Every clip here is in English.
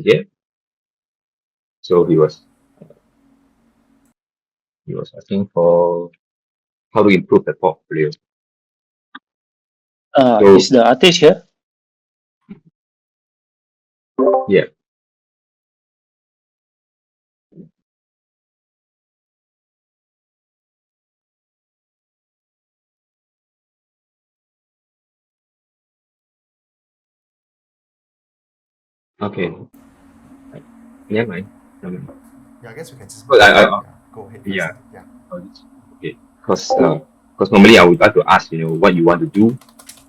in here. So he was asking for how to improve the portfolio. So Is the artist here? yeah, okay, never mind. Yeah, I guess we can just. But Go ahead. yeah, First. Yeah. okay, because normally I would like to ask, what you want to do,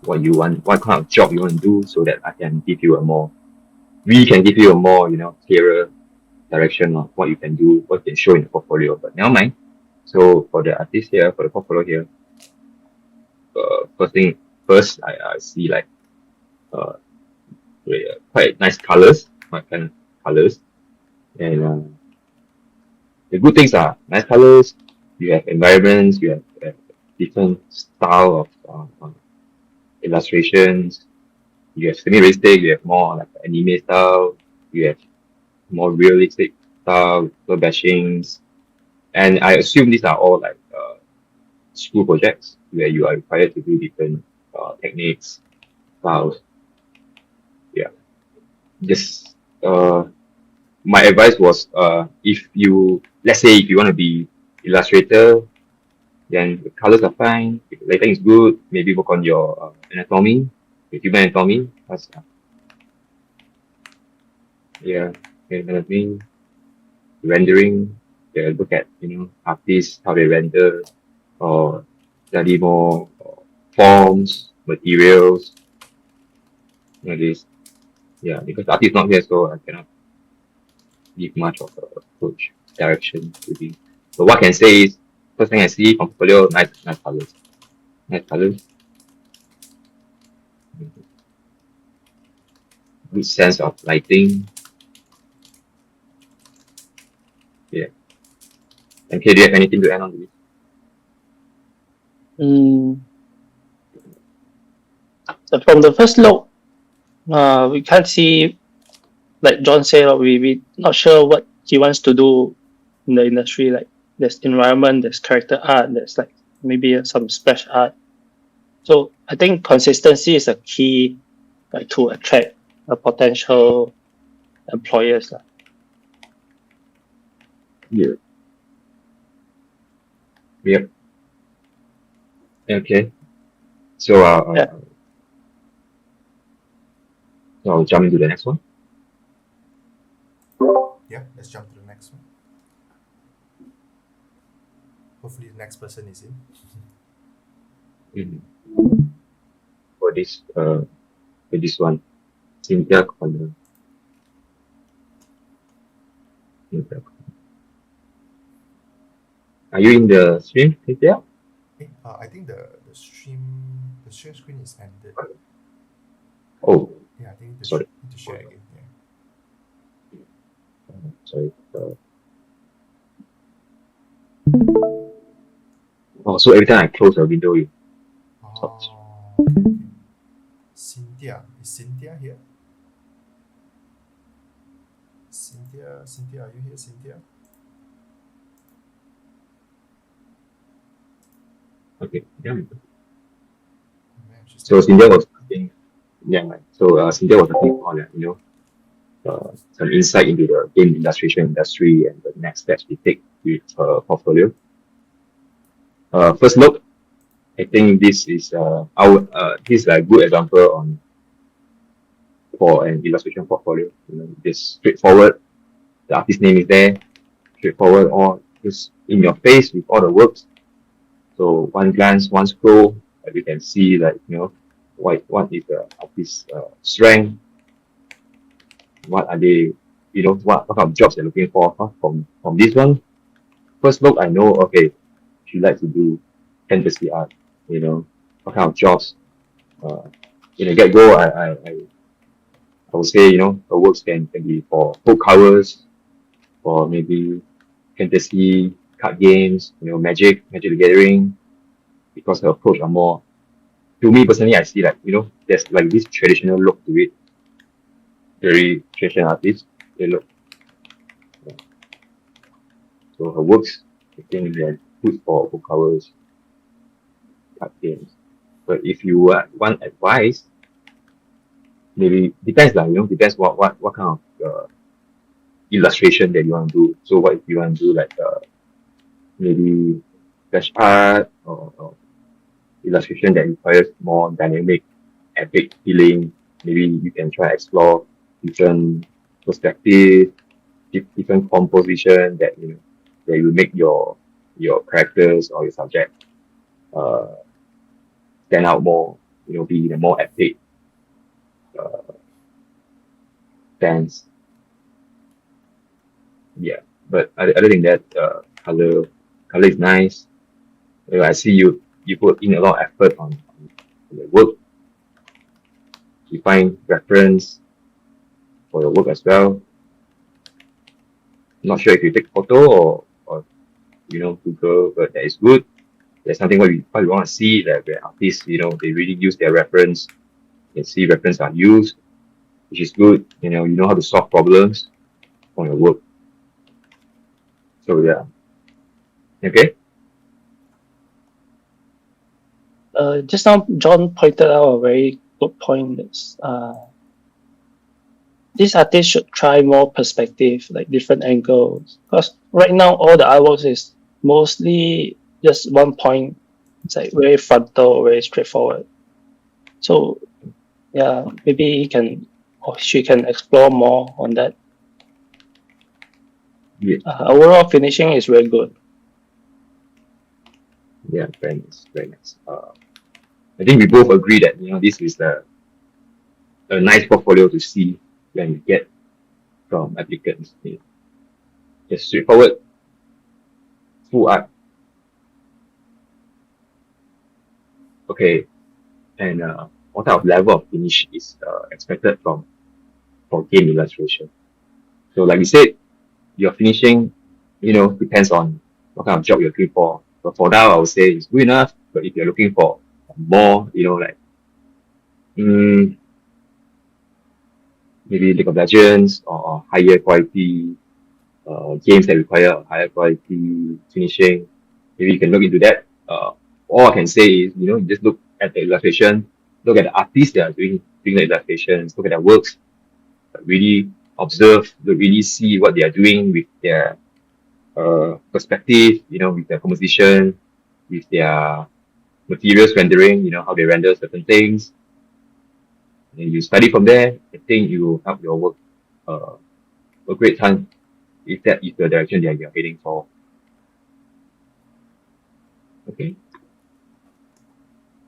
what kind of job you want to do, so that we can give you a more, clearer direction of what you can do, what you can show in the portfolio. But never mind. So for the artist here, for the portfolio here, first I see like uh quite nice colors, quite kind of colors, and the good things are nice colors. You have environments, you have different style of illustrations. You have semi-realistic, you have more like anime style, you have more realistic style, the bashings, and I assume these are all like school projects where you are required to do different techniques, styles. Yeah, just my advice was if you let's say if you want to be illustrator, then the colors are fine. If the lighting is good, maybe work on your anatomy, your human anatomy. That's yeah, anatomy, rendering. Yeah, look at artists how they render or study more forms, materials, this. Yeah, because the artist is not here, so I cannot give much of a approach direction to the. So what I can say is, first thing I see from portfolio, nice colors, nice colors, good sense of lighting. Yeah. Okay, do you have anything to add on to this? So from the first look, we can't see, like John said, we not sure what he wants to do in the industry. Like there's environment, there's character art, there's like maybe some splash art. So I think consistency is a key, like to attract a potential employers. Yeah. Yep. Okay. So Yeah. so I'll jump into the next one. Yeah, let's jump to the next one. Hopefully, the next person is in. For this one, Cynthia Corner. Are you in the stream, Cynthia? I think the share screen is ended. Oh, Yeah, I think sorry. Need to share again. Yeah. Sorry. So every time I close a window, you. Okay. Cynthia, is Cynthia here? Cynthia, are you here, Cynthia? Okay. Yeah. Man, So Cynthia was asking, Cynthia was asking on some insight into the game illustration industry and the next steps we take with her portfolio. First look, I think this is this is a good example for an illustration portfolio. Just straightforward. The artist name is there, straightforward, or just in your face with all the works. So one glance, one scroll, we can see that what is the artist's strength, what are they, what kind of jobs they're looking for. From this one, first look, I know, okay, she likes to do fantasy art, what kind of jobs. In the get go, I would say, her works can be for book covers, for maybe fantasy card games, Magic the Gathering, because her approach are more. To me personally, I see there's like this traditional look to it, very traditional artist. look. Yeah. So her works, I think they are good for book covers, card games. But if you want advice, maybe depends lah. Depends what kind of illustration that you want to do. So what if you want to do like maybe flash art or illustration that requires more dynamic, epic feeling. Maybe you can try explore different perspective, different composition that that will make your characters or your subject uh stand out more. Be the more epic uh stance. Yeah, but other than that, color is nice. I see you put in a lot of effort on the work. You find reference for your work as well. Not sure if you take photo or Google, but that is good. There's something what we want to see that where artists, they really use their reference. You can see reference are used, which is good. You know how to solve problems on your work. So yeah. Okay. Just now, John pointed out a very good point. That's, this artist should try more perspective, like different angles. Because right now, all the artworks is mostly just one point. It's like very frontal, very straightforward. So, yeah, maybe he can or she can explore more on that. Yeah. Overall finishing is very good. Yeah, very nice, very nice. I think we both agree that this is a nice portfolio to see when you get from applicants. Just straightforward, full art. Okay, and what type of level of finish is expected for game illustration? So like we said, your finishing, depends on what kind of job you're looking for. But for now, I would say it's good enough. But if you're looking for more, like maybe League of Legends or higher quality games that require higher quality finishing, maybe you can look into that. All I can say is, you just look at the illustration, look at the artists that are doing the illustrations, look at their works, really observe, really see what they are doing with their perspective, with their composition, with their materials rendering, how they render certain things. And you study from there, I think you will help your work a great time if that is the direction that you're heading for. Okay.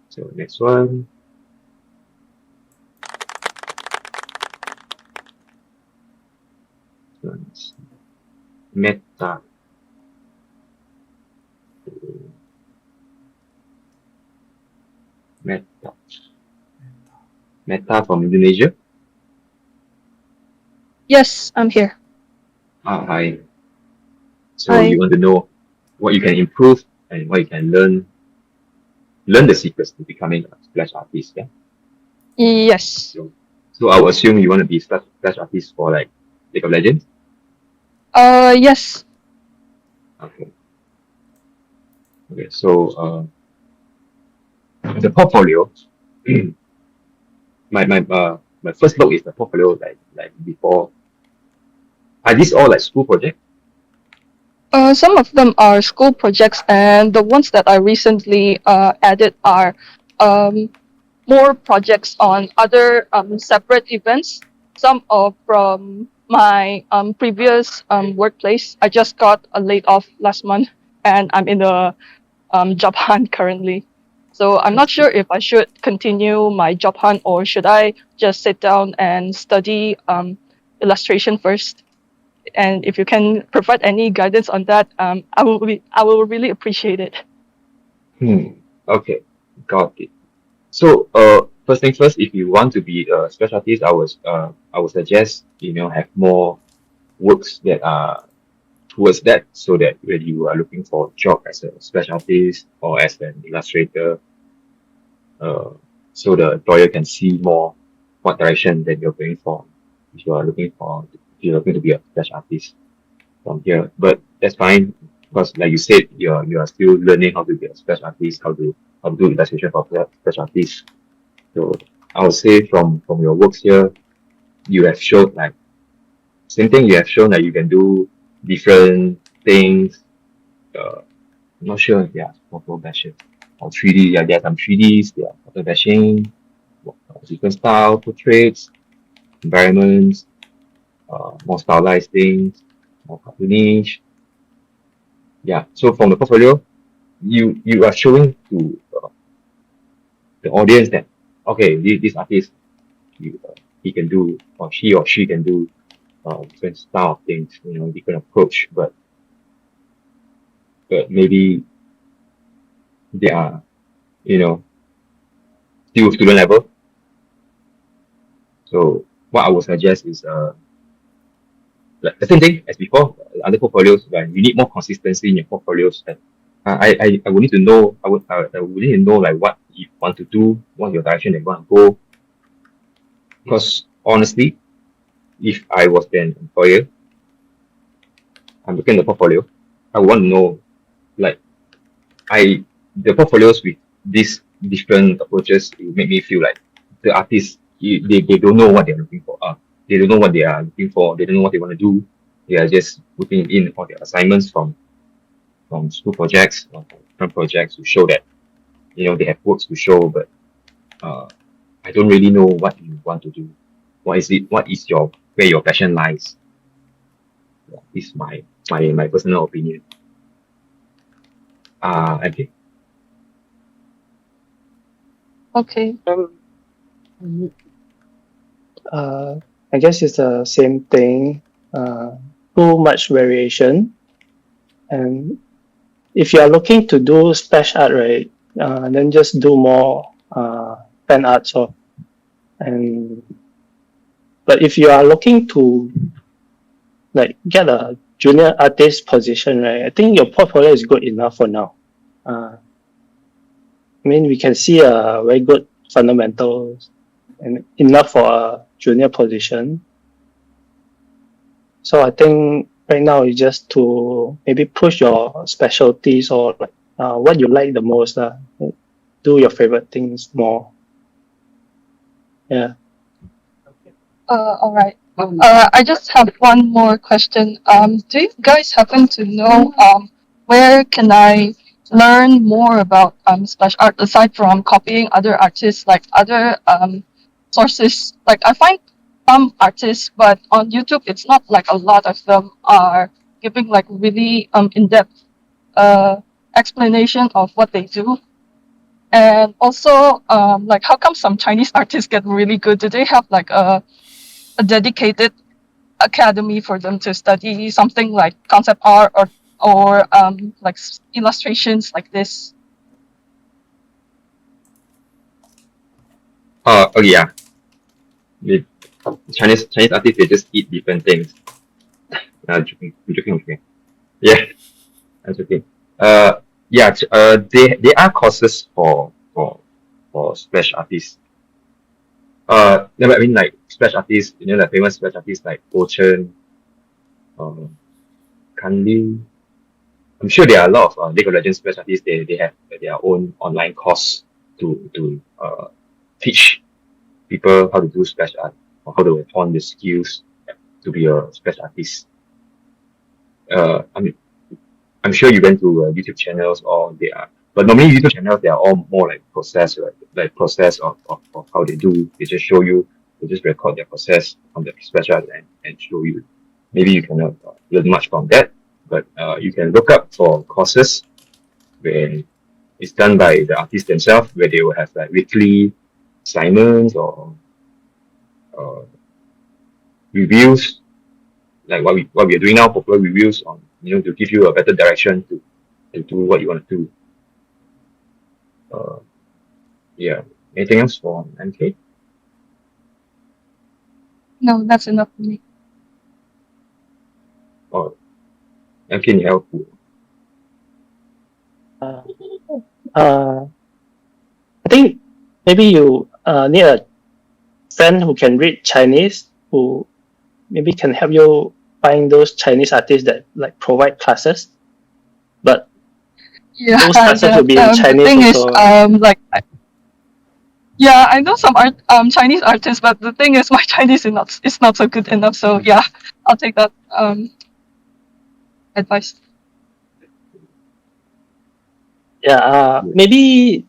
So next one. Meta. Meta from Indonesia. Yes, I'm here. Hi. So Hi. you want to know what you can improve and what you can learn the secrets to becoming a splash artist, yeah? Yes. So I would assume you want to be splash artist for like League of Legends? Yes. Okay. Okay, so the portfolio, my first look is the portfolio like before. Are these all like school projects? Some of them are school projects, and the ones that I recently added are more projects on other separate events. Some are from my previous workplace. I just got laid off last month, and I'm in the job hunt currently. So I'm not sure if I should continue my job hunt or should I just sit down and study illustration first. And if you can provide any guidance on that, I will really appreciate it. Okay, got it. So first thing first, if you want to be a splash artist, I would suggest have more works that are towards that, so that when you are looking for a job as a splash artist or as an illustrator, so the employer can see more what direction that you're going for if you are looking for you're going to be a splash artist from here. But that's fine because, like you said, you are still learning how to be a splash artist, how to do illustration for splash artists. So I would say from your works here, you have shown like same thing. You have shown that you can do different things. I'm not sure if they are photo bashing or 3D. Yeah, there are some 3Ds. There are photo bashing, different style portraits, environments, more stylized things, more cartoonish. Yeah. So from the portfolio, you are showing to the audience that okay, this artist he can do or she can do different style of things, different approach, but maybe they are you know still student level. So what I would suggest is like the same thing as before, other portfolios, but you need more consistency in your portfolios. And I would need to know, I would need to know like what you want to do, what your direction that you want to go. Because honestly, if I was an employer, I'm looking at the portfolio, I would want to know like the portfolios with these different approaches, it will make me feel like the artists they don't know what they're looking for. They don't know what they are looking for. They don't know what they want to do. They are just putting in all their assignments from school projects or from different projects to show that they have works to show, but uh, I don't really know what you want to do. What is it? What is where your passion lies? Yeah, this is my personal opinion. Okay. Okay. I guess it's the same thing. Too much variation, and if you are looking to do splash art, right, then just do more fan arts or and. But if you are looking to like get a junior artist position, right, I think your portfolio is good enough for now. I mean, we can see a very good fundamentals and enough for a junior position. So I think right now is just to maybe push your specialties or like what you like the most. Do your favorite things more. Yeah. All right. I just have one more question. Do you guys happen to know where can I learn more about splash art aside from copying other artists, like other sources? Like I find some artists, but on YouTube, it's not like a lot of them are giving like really in-depth explanation of what they do. And also, like how come some Chinese artists get really good? Do they have like a dedicated academy for them to study something like concept art or like illustrations like this? Oh yeah. The Chinese artists they just eat different things. Joking. Okay. Yeah, that's okay. Yeah. They are courses for splash artists. No, but I mean like splash artists. The famous splash artists like Ho Chen, Kan Liu. I'm sure there are a lot of League of Legends splash artists. They have their own online course to teach people how to do splash art or how to hone the skills to be a splash artist. I mean, I'm sure you went to YouTube channels or they are, but normally YouTube channels they are all more like process, right? Like process of how they do. They just show you, they just record their process on the splash art and show you. Maybe you cannot learn much from that, but you can look up for courses where it's done by the artists themselves, where they will have like weekly assignments or reviews, like what we are doing now, popular reviews on to give you a better direction to do what you want to do. Yeah. Anything else for MK? No, that's enough for me. Or MK 你还要补？ I think maybe you need a friend who can read Chinese, who maybe can help you find those Chinese artists that like provide classes, but Yeah, those classes will be in the Chinese thing is, also. yeah, I know some Chinese artists, but the thing is, my Chinese is not so good enough. So yeah, I'll take that advice. Yeah, maybe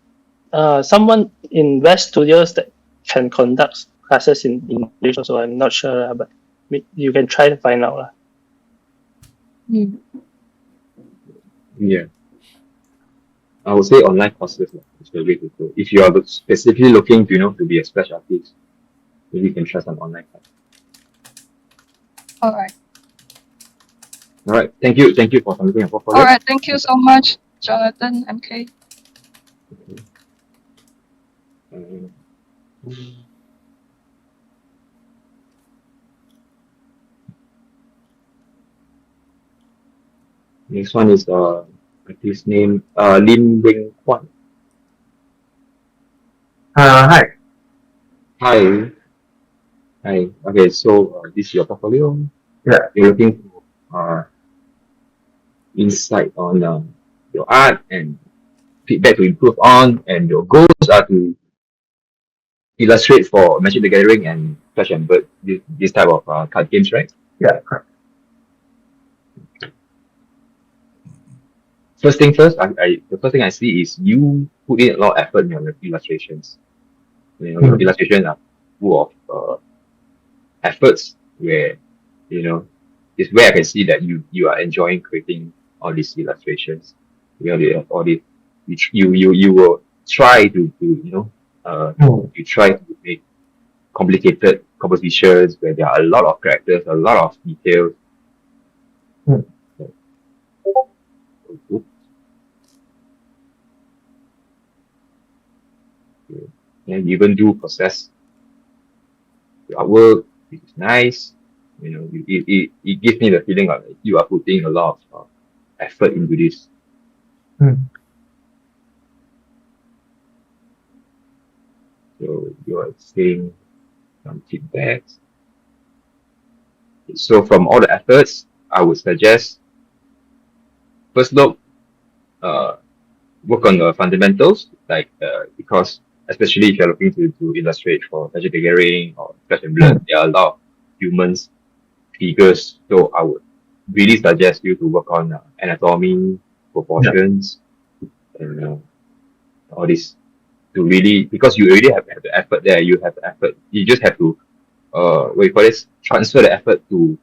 someone in West Studios that can conduct classes in English also. I'm not sure, but you can try to find out. Hmm. Yeah. I would say online courses is the way to go. If you are specifically looking to be a splash artist, maybe you can try some online class. All right. All right. Thank you. Thank you for submitting your portfolio. All right. Thank you so much, Jonathan MK. Um, Next one is artist name Lim Wing Kwan. Hi. Hi. Hi. Okay, so this is your portfolio. Yeah. You're looking for insight on your art and feedback to improve on, and your goals are to illustrate for Magic the Gathering and Flash and Bird, this type of card games, right? Yeah, correct. First thing first, the first thing I see is you put in a lot of effort in your illustrations. Your illustrations are full of efforts where, it's where I can see that you are enjoying creating all these illustrations. All these, which you will try to you try to make complicated compositions where there are a lot of characters, a lot of details. And you even do process your artwork, which is nice. It gives me the feeling of you are putting a lot of effort into this. So you are saying some feedbacks. So from all the efforts, I would suggest first look, work on the fundamentals, because especially if you're looking to illustrate for Magic the Gathering or Flash and Blood, there are a lot of humans, figures. So I would really suggest you to work on anatomy, proportions, and all this to really, because you already have the effort there. You have the effort. You just have to transfer the effort to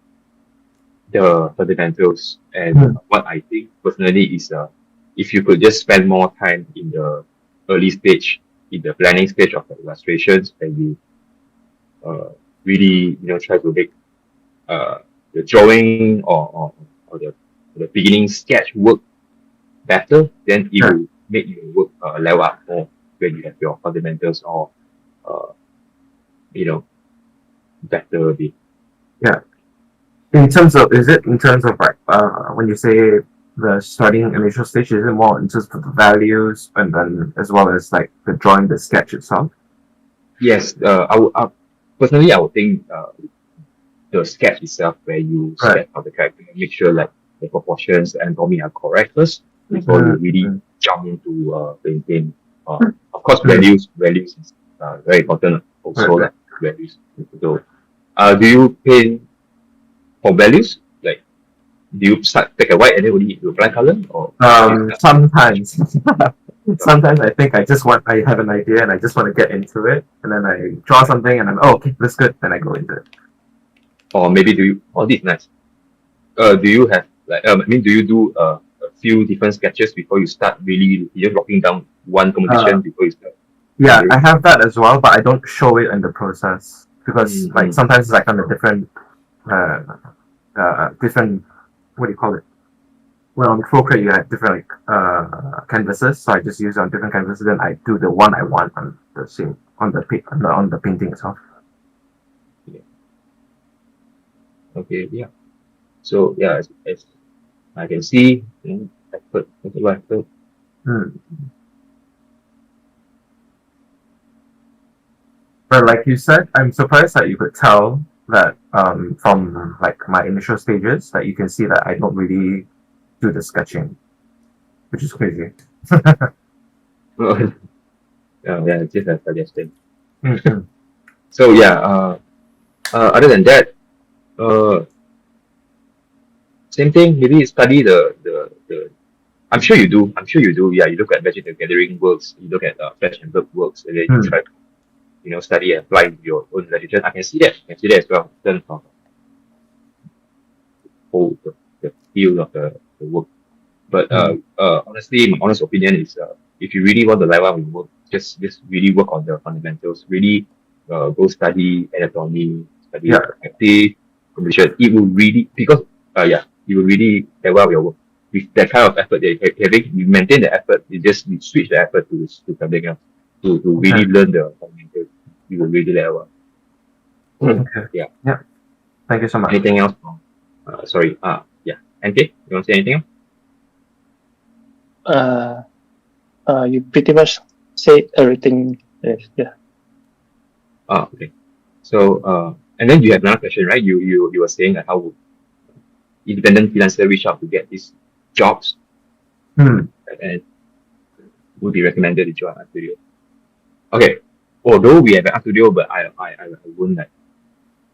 the fundamentals. And what I think personally is if you could just spend more time in the early stage, in the planning stage of the illustrations, and you really try to make the drawing or the beginning sketch work better, then it will make your work level up more when you have your fundamentals all better a bit. Yeah. Is it in terms of like when you say the starting initial stage, is it more in terms of the values and then as well as like the drawing, the sketch itself? Yes, personally I would think the sketch itself, where you sketch out the character, make sure like the proportions and anatomy are correct first before you really jump into painting. Of course, values is very important also. Like values. So, do you paint for values? Like, do you take a white and then only do a black color, or sometimes. Sometimes I think I have an idea and I just want to get into it, and then I draw something and I'm okay, that's good, then I go into it. or maybe do you? Oh, this is nice. Do you have do you do a few different sketches before you start? Really, you're locking down one composition before you start. Yeah, I have that as well, but I don't show it in the process because like sometimes it's like on a different different, what do you call it? Well, on Procreate you have different like canvases, so I just use on different canvases. Then I do the one I want on the same on the painting itself. Yeah. Okay. Yeah. So yeah, as I can see, effort. But like you said, I'm surprised that you could tell that from like my initial stages that you can see that I don't really do the sketching, which is crazy. Yeah, just a suggestion. Mhm. So yeah, other than that, same thing. Maybe study the. I'm sure you do. I'm sure you do. Yeah, you look at Magic the Gathering works. You look at Fresh and Book works, and then you Hmm. try to, study and apply your own literature. I can see that. I can see that as well. In terms of whole the feel of the work. But honestly, my honest opinion is, if you really want to level up in work, just really work on the fundamentals. Really, go study anatomy, study Yeah. perspective, composition. It will really, because it will really level up your work. With that kind of effort that you're having, you maintain the effort. You switch the effort to something else to really learn the fundamentals. You will really level up. Okay. Yeah. Yeah. Thank you so much. Anything else? Sorry. Yeah. NK, you want to say anything else? You pretty much said everything. Yes, yeah. Okay. So, and then you have another question, right? You were saying that how would independent freelancer reach out to get these jobs Hmm. and would be recommended to join our studio. Okay. Although we have an art studio, but I wouldn't like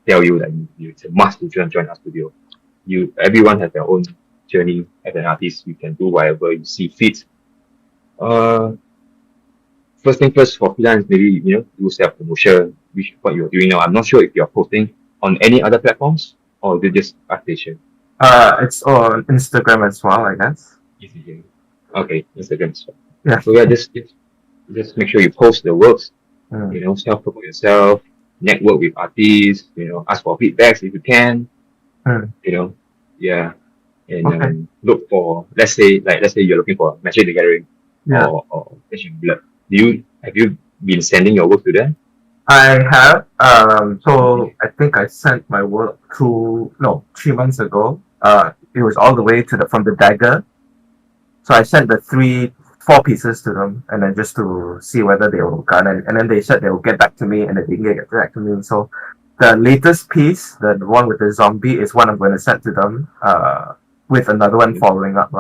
tell you that it's a must to join our studio. Everyone has their own journey as an artist. You can do whatever you see fit. First thing first, for freelance, maybe do self promotion, which is what you're doing now. I'm not sure if you're posting on any other platforms or is it just ArtStation. It's on Instagram as well, I guess. Easy. Okay, Instagram as well. Yeah. So yeah, just make sure you post the works. Hmm. Self promote yourself, network with artists. Ask for feedbacks if you can. Hmm. Yeah, and Okay. look for let's say you're looking for Magic the Gathering Yeah. or Flesh and Blood. Have you been sending your work to them? I have. So I think I sent my work 3 months ago. It was all the way from the dagger. So I sent the 4 pieces to them, and then just to see whether they will gun, and then they said they will get back to me, and they didn't get back to me. So the latest piece, the one with the zombie, is one I'm going to send to them. With another one following up,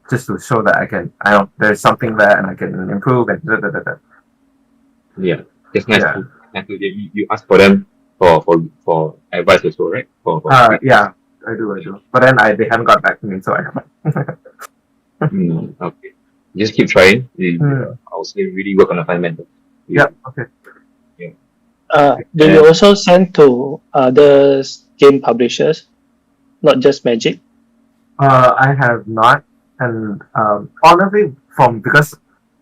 just to show that I know there's something there, and I can improve and Yeah, just nice Yeah. to you ask for them for advice also, right? For Yeah, I do. But then they haven't got back to me, so I haven't. Okay. Just keep trying. Hmm. I would say really work on the fundamentals. Yeah. Okay. Do you also send to other game publishers, not just Magic? I have not, and honestly, because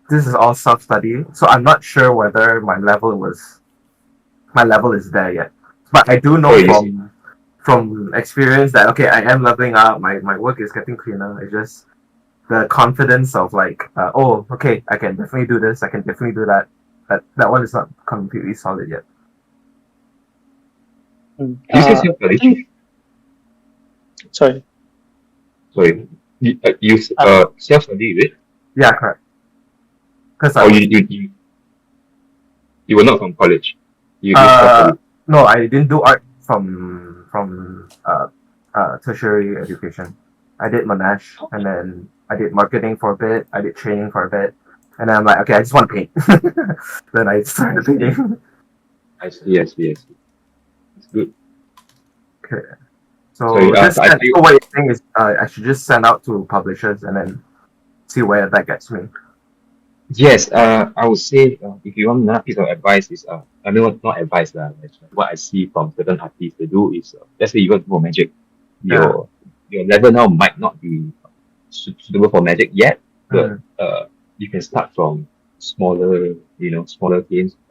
this is all self-study, so I'm not sure whether my level is there yet. But I do know from experience that okay, I am leveling up. My work is getting cleaner. It's just the confidence of okay, I can definitely do this. I can definitely do that. That one is not completely solid yet. Do you say self-study? Sorry. Sorry. You self-study, is it? Yeah, correct. Because you were not from college. You self-study. no, I didn't do art from tertiary education. I did Monash, and then I did marketing for a bit. I did training for a bit, and then I'm like, okay, I just want to paint. Then I started painting. I see. It's good. Okay. So Sorry, so what you're saying is I should just send out to publishers and then see where that gets me. Yes, I would say if you want another piece of advice is I mean not advice what I see from certain artists they do is let's say you want to do for Magic, your level now might not be suitable for Magic yet, but you can start from smaller games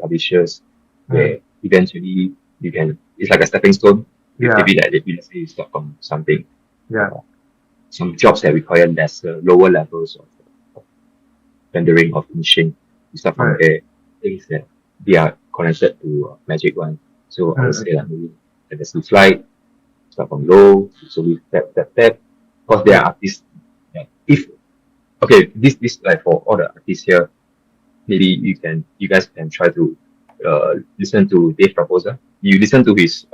publishers where eventually you can it's like a stepping stone. Maybe let's say you start from something. Yeah. Some jobs that require lower levels of rendering or finishing. You start from there. Things that they are connected to Magic one. So I would say that maybe at the sea flight, start from low, slowly tap. Because there are artists. This like for all the artists here, maybe you guys can try to listen to Dave's proposal. You listen to his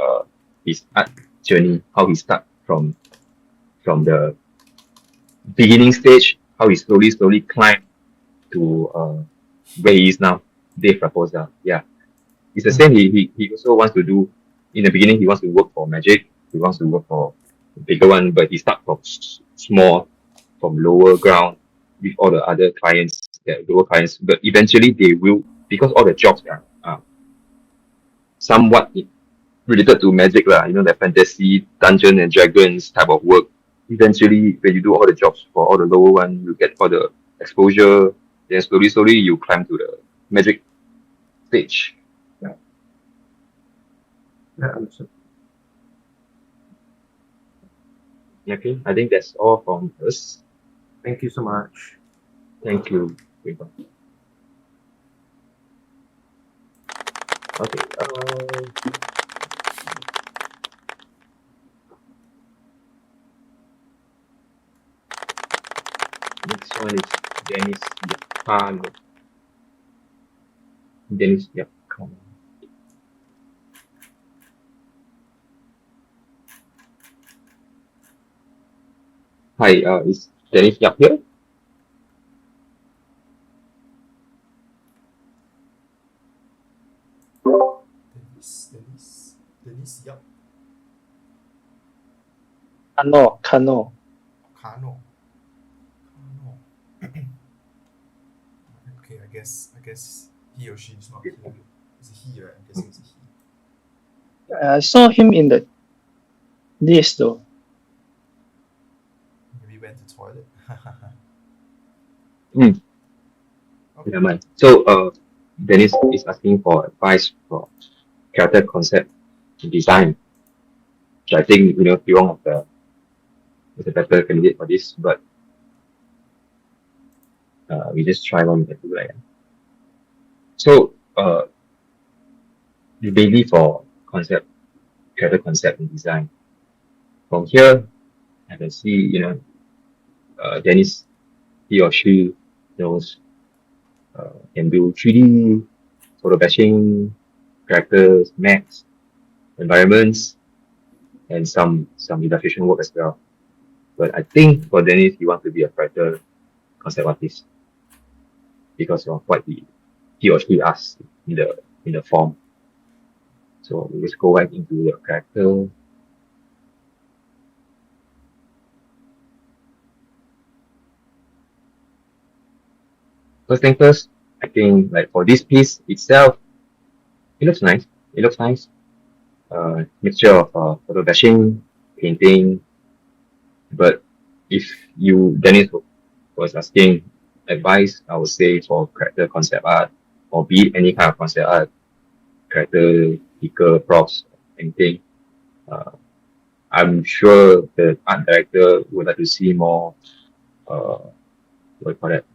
his art journey, how he start from the beginning stage, how he slowly climbed to where he is now, Dave Raposa. Yeah, it's the same. He also wants to do. In the beginning, he wants to work for Magic. He wants to work for a bigger one, but he start from small, from lower ground with all the other clients, lower clients. But eventually, they will, because all the jobs are somewhat related to Magic lah. You know, the fantasy, Dungeon and Dragons type of work. Eventually, when you do all the jobs for all the lower one, you get all the exposure. Then slowly, you climb to the Magic stage. Yeah, understood. Okay, I think that's all from us. Thank you so much. Thank you. Okay. Next one is Dennis Yapano. Dennis Yapano. Hi, is Dennis Yap here? Dennis, yup. Kano. Kano. Okay, I guess he or she is not here. Is it he, right? I'm guessing it's a he. I saw him in the list though. Maybe went to toilet. Hmm. Okay. Never mind. So, Dennis is asking for advice for character concept design. So I think Pyong is a better candidate for this, but we just try one with the right. So, mainly for character concept and design. From here, I can see Dennis, he or she knows can do 3D photo bashing, characters, maps, environments, and some illustration work as well. But I think for Dennis, he wants to be a character concept artist because of what he or she asked in the form. So we just go right into the character. First thing first, I think like for this piece itself, it looks nice. Mixture of photo bashing, painting. But if Dennis was asking advice, I would say for character concept art, or be it any kind of concept art, character, sticker, props, anything. I'm sure the art director would like to see more,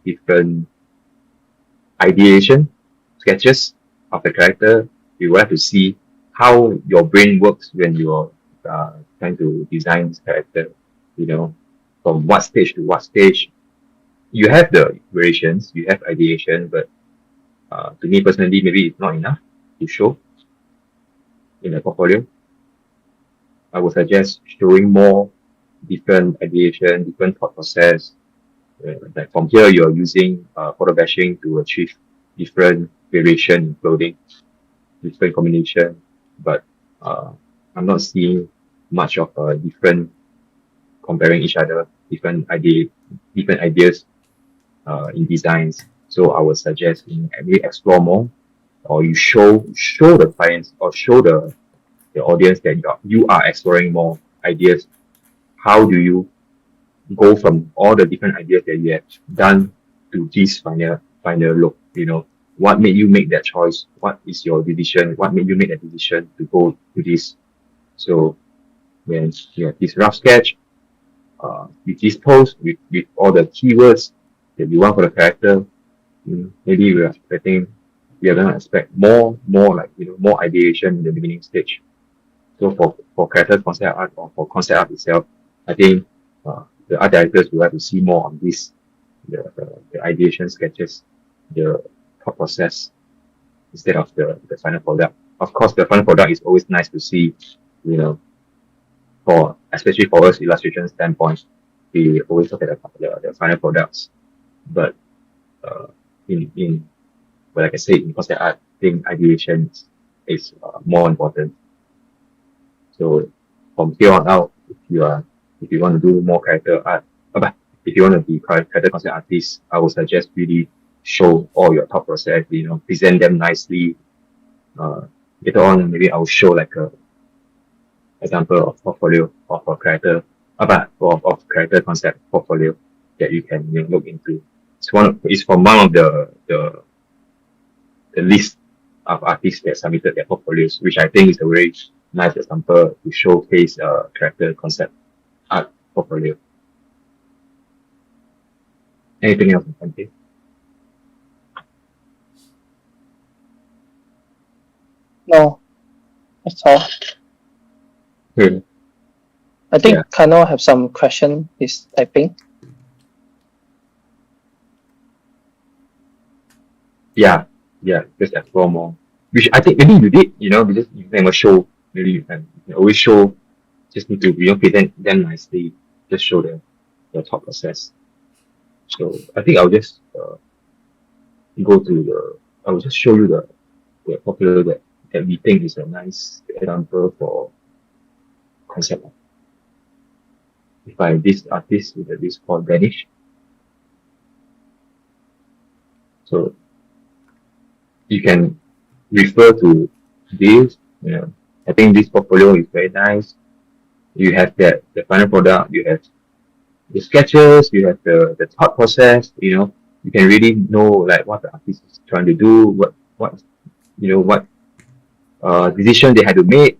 different ideation sketches of the character. You will have to see how your brain works when you're trying to design this character. From what stage to what stage. You have the variations, you have ideation, but to me personally, maybe it's not enough to show in the portfolio. I would suggest showing more different ideation, different thought process. Like from here, you're using photo bashing to achieve different variation in clothing, different combination. But I'm not seeing much of a different comparing each other, different ideas in designs. So I would suggest maybe explore more, or you show the clients or show the audience that you are exploring more ideas. How do you go from all the different ideas that you have done to this final look? What made you make that choice? What is your decision? What made you make that decision to go to this? So when you have this rough sketch, with this post, with all the keywords that you want for the character, maybe we are gonna expect more more ideation in the beginning stage. So for character concept art or for concept art itself, I think the art directors will have to see more on this, the ideation sketches, the thought process instead of the final product. Of course, the final product is always nice to see you know, for especially for us illustration standpoint, we always look at the final products. But in but like I said, in concept art, I think ideation is more important. So from here on out, if you want to do more character art, but if you want to be character concept artist, I would suggest really show all your thought process. You know, present them nicely. Later on, maybe I will show like a example of portfolio of a character, but of character concept portfolio that you can look into. It's from one of the list of artists that submitted their portfolios, which I think is a very nice example to showcase character concept art portfolio. Anything else? Okay. No, that's all. Okay. I think Yeah. Kano have some question. He's typing. Yeah, just explore more. Which I think maybe you did, because you never show. Maybe you can always show. Just need to present them nicely. Just show the thought process. So I think I'll just go to I will just show you the popular that we think is a nice example for concept art. By this artist with this called Vanish. So you can refer to this. I think this portfolio is very nice. You have the final product. You have the sketches. You have the thought process. You can really know like what the artist is trying to do. What decision they had to make.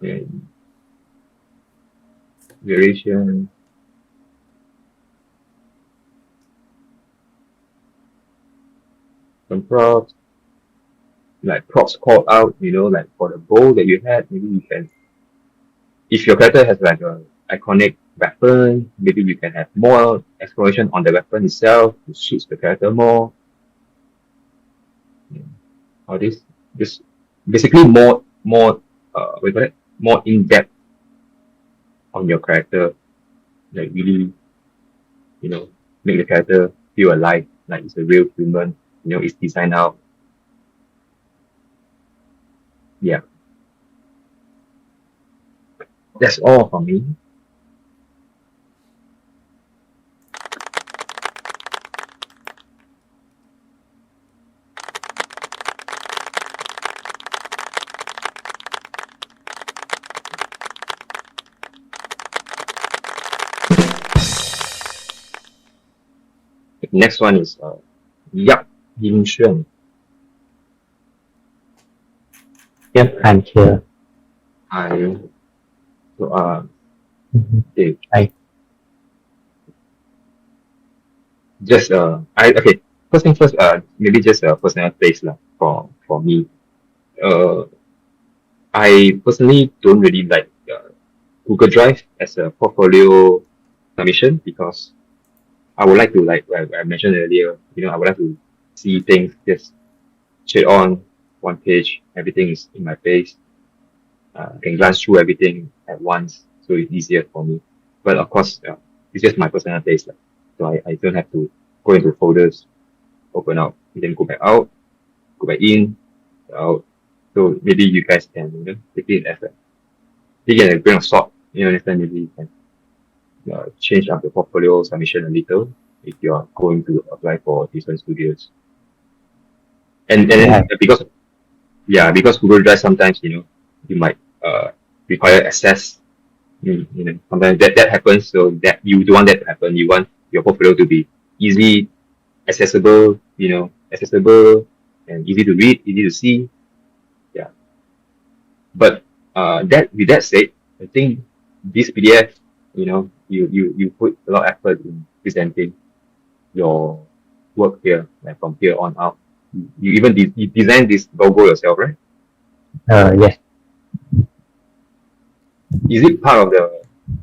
And variation. Some props, like props called out, like for the bow that you had, maybe you can, if your character has like a iconic weapon, maybe you can have more exploration on the weapon itself to suit the character more. Or this basically more what do you call it? More in depth on your character, like really, make the character feel alive, like it's a real human. It's designed out. Yeah. That's all for me. The next one is Yap Yin Xuan. Yep, I'm here. Hi. So Mhm. okay. Hi. Just okay. First thing first, maybe just a personal taste lah for me. I personally don't really like Google Drive as a portfolio submission because I would like to, like I mentioned earlier, I would like to see things just straight on one page. Everything is in my face. I can glance through everything at once, so it's easier for me. But of course, it's just my personal taste. So I don't have to go into folders, open out, and then go back out, go back in, out. So maybe you guys can take it as a grain of salt. Understand? Maybe you can change up the portfolio submission a little if you are going to apply for different studios. And then because Google Drive sometimes you might require access. Sometimes that happens, so that you don't want that to happen. You want your portfolio to be easy, accessible, accessible and easy to read, easy to see. Yeah. But with that said, I think this PDF, you put a lot of effort in presenting your work here, like from here on out. You even you design this logo yourself, right? Yes. Is it part of the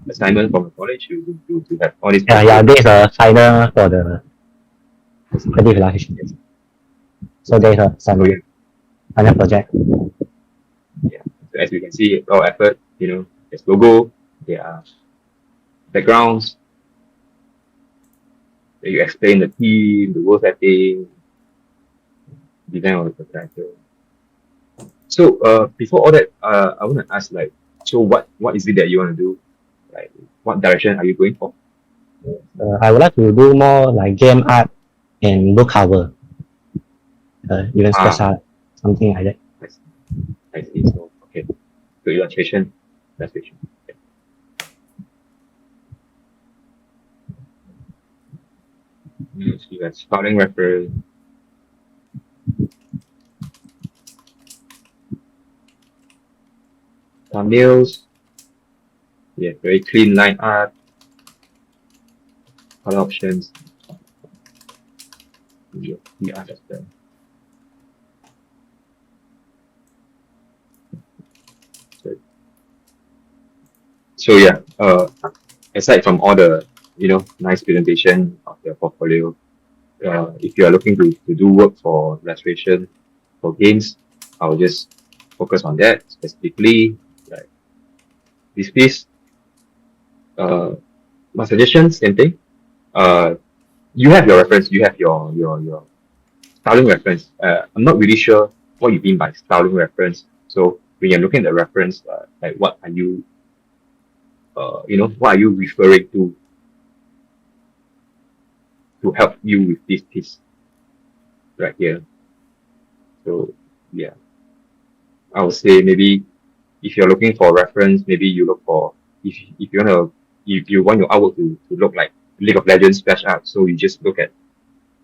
assignment from the college to have all these? Yeah, this is a final for the creative illustration. So there's a summary, final project. So as you can see, a lot of effort, there's logo, there are backgrounds, you explain the theme, the world setting, design of the title. So before all that, I want to ask so what is it that you want to do? Like what direction are you going for? I would like to do more like game art and book cover, even sketch art, something like that. I see. So okay. So illustration. Okay. So you have starting reference. Thumbnails. Yeah, very clean line art. Color options. The art as well. So yeah, aside from all the nice presentation of the portfolio, if you are looking to do work for illustration for games, I will just focus on that specifically. Like this piece, my suggestion, same thing. You have your reference, you have your styling reference. I'm not really sure what you mean by styling reference. So when you're looking at the reference, like what are you what are you referring to help you with this piece right here? So yeah, I would say maybe if you're looking for reference, maybe you look for if you want your artwork to look like League of Legends splash art, so you just look at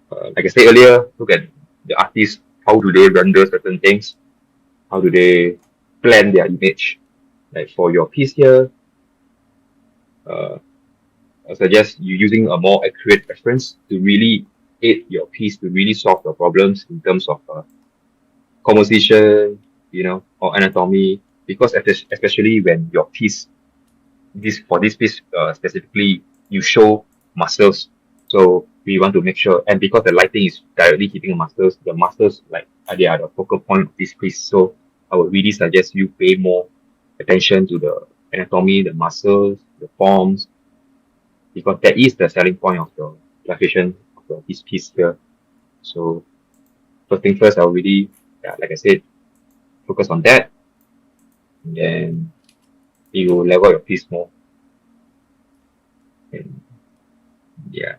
like I said earlier, look at the artists, how do they render certain things, how do they plan their image. Like for your piece here, I suggest you using a more accurate reference to really aid your piece to really solve your problems in terms of composition, or anatomy. Because especially when your piece, for this piece specifically, you show muscles. So we want to make sure, and because the lighting is directly hitting the muscles like they are the focal point of this piece. So I would really suggest you pay more attention to the anatomy, the muscles, the forms, because that is the selling point of your illustration of this piece here. So first thing first, I'll really, like I said, focus on that, and then you will level your piece more. And yeah,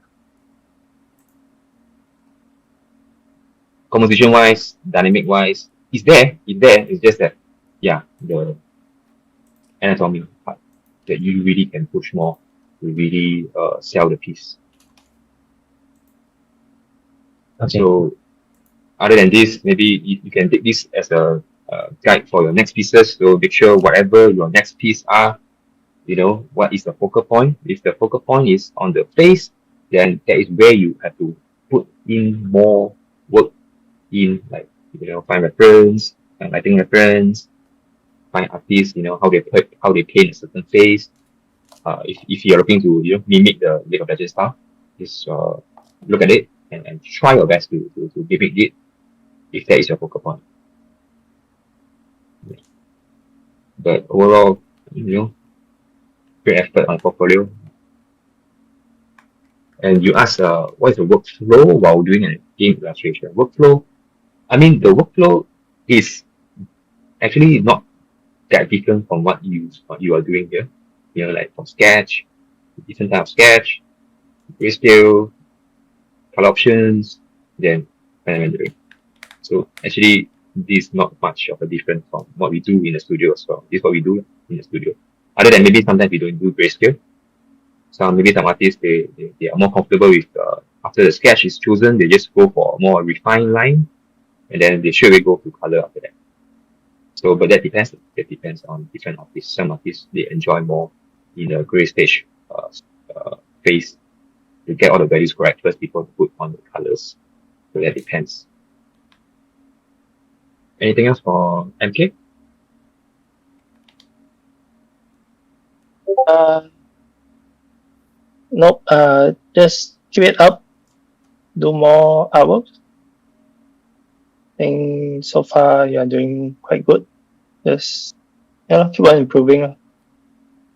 composition wise, dynamic wise, it's there. It's just that, the anatomy part that you really can push more to really sell the piece. Okay. So other than this, maybe you can take this as a guide for your next pieces. So make sure whatever your next piece are, what is the focal point. If the focal point is on the face, then that is where you have to put in more work in, like, find reference, find lighting reference, find artists, how they paint a certain face. If you're looking to mimic the League of Legends style, just look at it and try your best to mimic it if that is your focal point. But overall, great effort on portfolio. And you ask, what is the workflow while doing a game illustration? Workflow, I mean, the workflow is actually not that different from what you are doing here. Like for sketch, different type of sketch, grayscale, color options, then final rendering. So actually, this is not much of a difference from what we do in the studio as well. This is what we do in the studio. Other than maybe sometimes we don't do grayscale. Maybe some artists they are more comfortable with after the sketch is chosen, they just go for a more refined line, and then they straight away go to color after that. So, but that depends. That depends on different artists. Some artists they enjoy more in the gray stage phase to get all the values correct first before to put on the colors. So that depends. Anything else for MK? Nope. Just keep it up. Do more artwork. I think so far you are doing quite good. Just Yeah, keep on improving.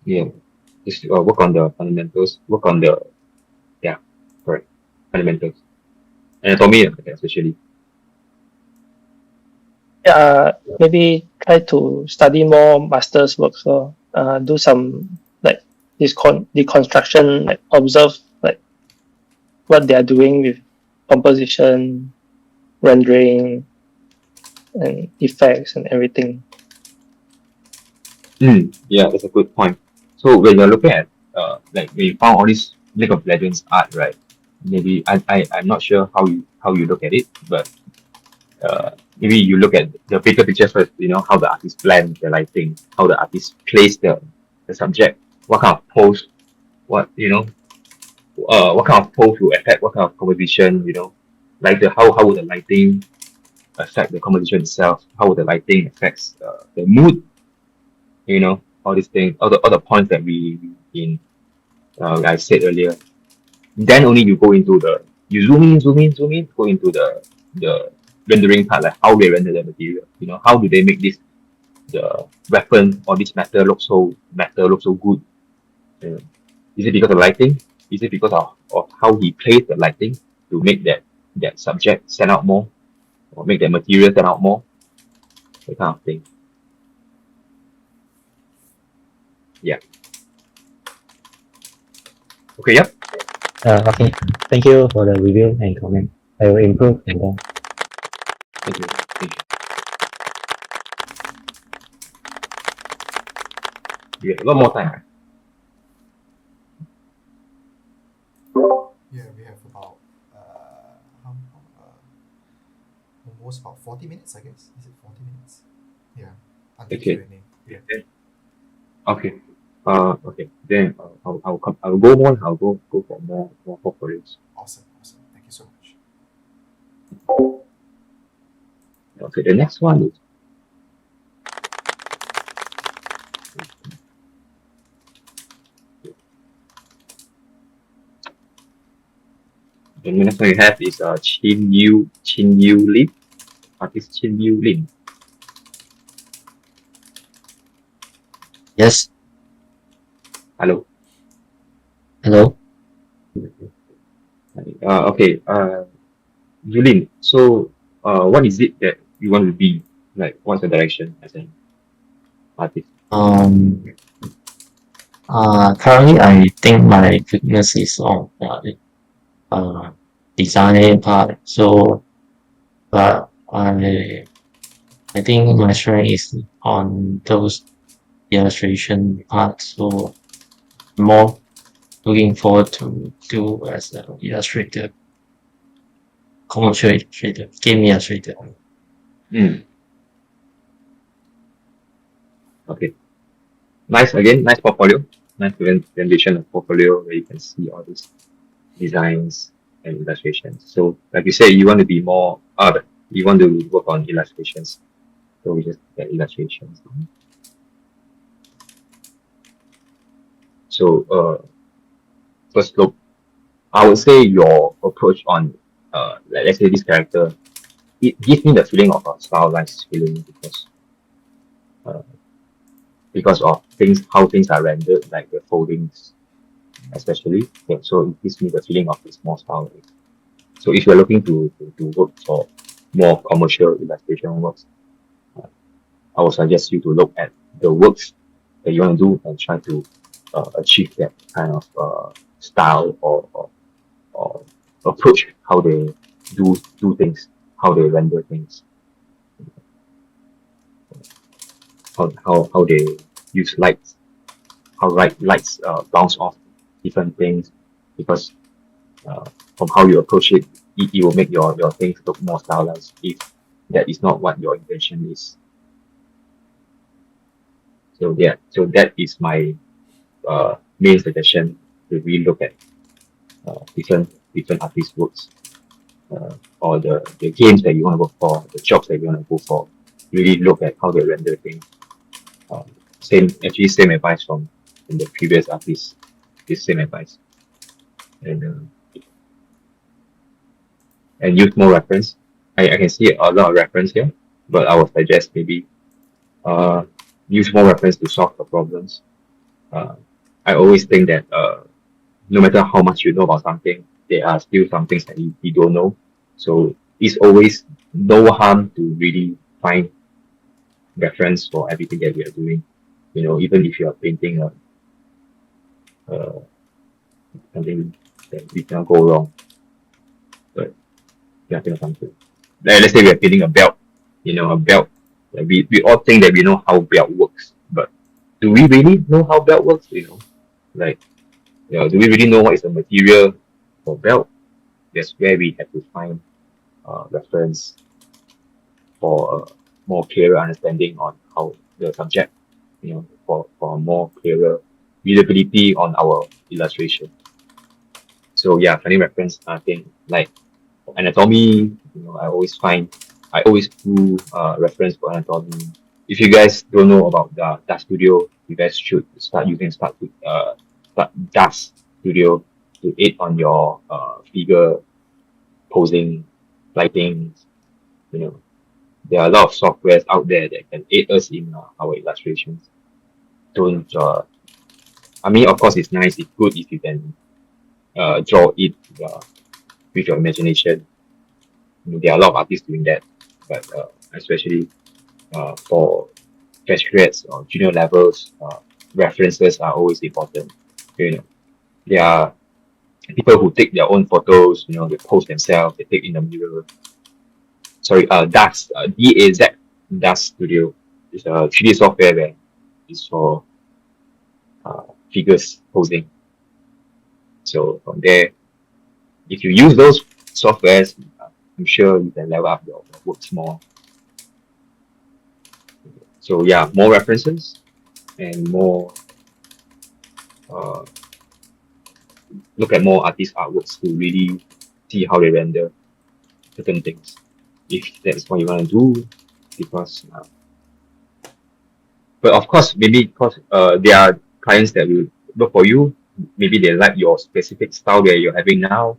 Yeah, just work on the fundamentals, work on the, yeah, correct, fundamentals. Anatomy, especially. Yeah, maybe try to study more master's work. So do some like this deconstruction, like observe like what they are doing with composition, rendering, and effects and everything. Yeah, that's a good point. So when you're looking at like when you found all this League of Legends art, right? Maybe I'm not sure how you look at it, but maybe you look at the bigger picture first. You know how the artist blend the lighting, how the artist place the subject, what kind of pose, what you know, what kind of pose will affect what kind of composition. You know, like the how would the lighting affect the composition itself? How would the lighting affects the mood? You know, all these things, all the points that we in I said earlier. Then only you go into the you zoom in, go into the rendering part, like how they render the material. You know, how do they make this the weapon or this metal look so good? Uh, is it because of lighting? Is it because of how he plays the lighting to make that subject stand out more, or make that material stand out more? That kind of thing. Yeah. Okay. Yep. Okay. Thank you for the review and comment. I will improve and then. Thank you. Thank you. You have a lot more time. Right? Yeah, we have about almost about 40 minutes, I guess. Is it 40 minutes? Yeah, until Okay. Q&A. Yeah. Okay. Okay. Then I'll go more. I'll go for more portfolios. Awesome. Thank you so much. Okay. The next one is the next one you have is Chin Yu Lin. Artist Chin Yu Lin. Yes. Hello. Hello. Okay. Yulin. So what is it that you want to be? Like, what's the direction as an artist? Um. Currently, I think my weakness is on uh design part. So, but I think my strength is on those illustration parts. So, more looking forward to do as an illustrator, commercial illustrator, game illustrator. Hmm. Okay. Nice again. Nice portfolio. Nice rendition of portfolio where you can see all these designs and illustrations. So, like you say, you want to be more art. You want to work on illustrations. So we just get illustrations. So, first look, I would say your approach on, like, let's say this character, it gives me the feeling of a stylized feeling uh, because of things, how things are rendered, like the foldings, especially. Yeah, so it gives me the feeling of it's more stylized. So if you're looking to work for more commercial illustration works, I would suggest you to look at the works that you want to do and try to achieve that kind of style or approach how they do things, how they render things, how they use lights, how lights bounce off different things, because from how you approach it, it will make your things look more stylized if that is not what your intention is. So yeah, so that is my main suggestion to really look at different artist works, or the games that you want to work for, the jobs that you want to go for. Really look at how they render things. Uh, same advice from the previous artist. This same advice, and use more reference. I can see a lot of reference here, but I would suggest maybe use more reference to solve the problems. I always think that no matter how much you know about something, there are still some things that you don't know. So it's always no harm to really find reference for everything that we are doing. Even if you are painting something that we cannot go wrong. But yeah, think of something. Let's say we are painting a belt. A belt. Like we all think that we know how belt works, but do we really know how belt works? Like, do we really know what is the material for belt? That's where we have to find reference for a more clearer understanding on how the subject, for a more clearer readability on our illustration. So yeah, finding reference, I think, like anatomy, I always do reference for anatomy. If you guys don't know about the Dust Studio, you guys should start using start Dust Studio to aid on your figure posing, lighting. There are a lot of softwares out there that can aid us in our illustrations. Don't I mean, of course, it's nice, it's good if you can draw it with your imagination. There are a lot of artists doing that, but especially for fresh grads or junior levels, references are always important. There are people who take their own photos. They post themselves, they take in the mirror. Sorry, DAZ, DAZ, DAZ Studio is a 3D software where it's for figures posing. So from there, if you use those softwares, I'm sure you can level up your works more. So yeah, more references and more look at more artist artworks to really see how they render certain things. If that's what you want to do, because but of course, maybe because there are clients that will look for you. Maybe they like your specific style that you're having now.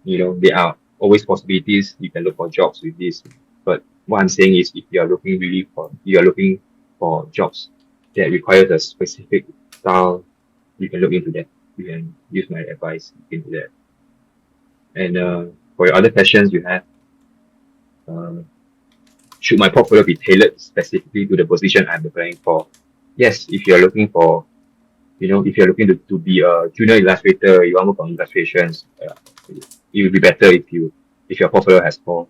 There are always possibilities. You can look for jobs with this. But what I'm saying is, if you are looking for jobs that requires a specific style, you can look into that. You can use my advice into that. And for your other questions you have, should my portfolio be tailored specifically to the position I'm applying for? Yes, if you're looking for, if you're looking to be a junior illustrator, you want to work on illustrations, it would be better if your portfolio has more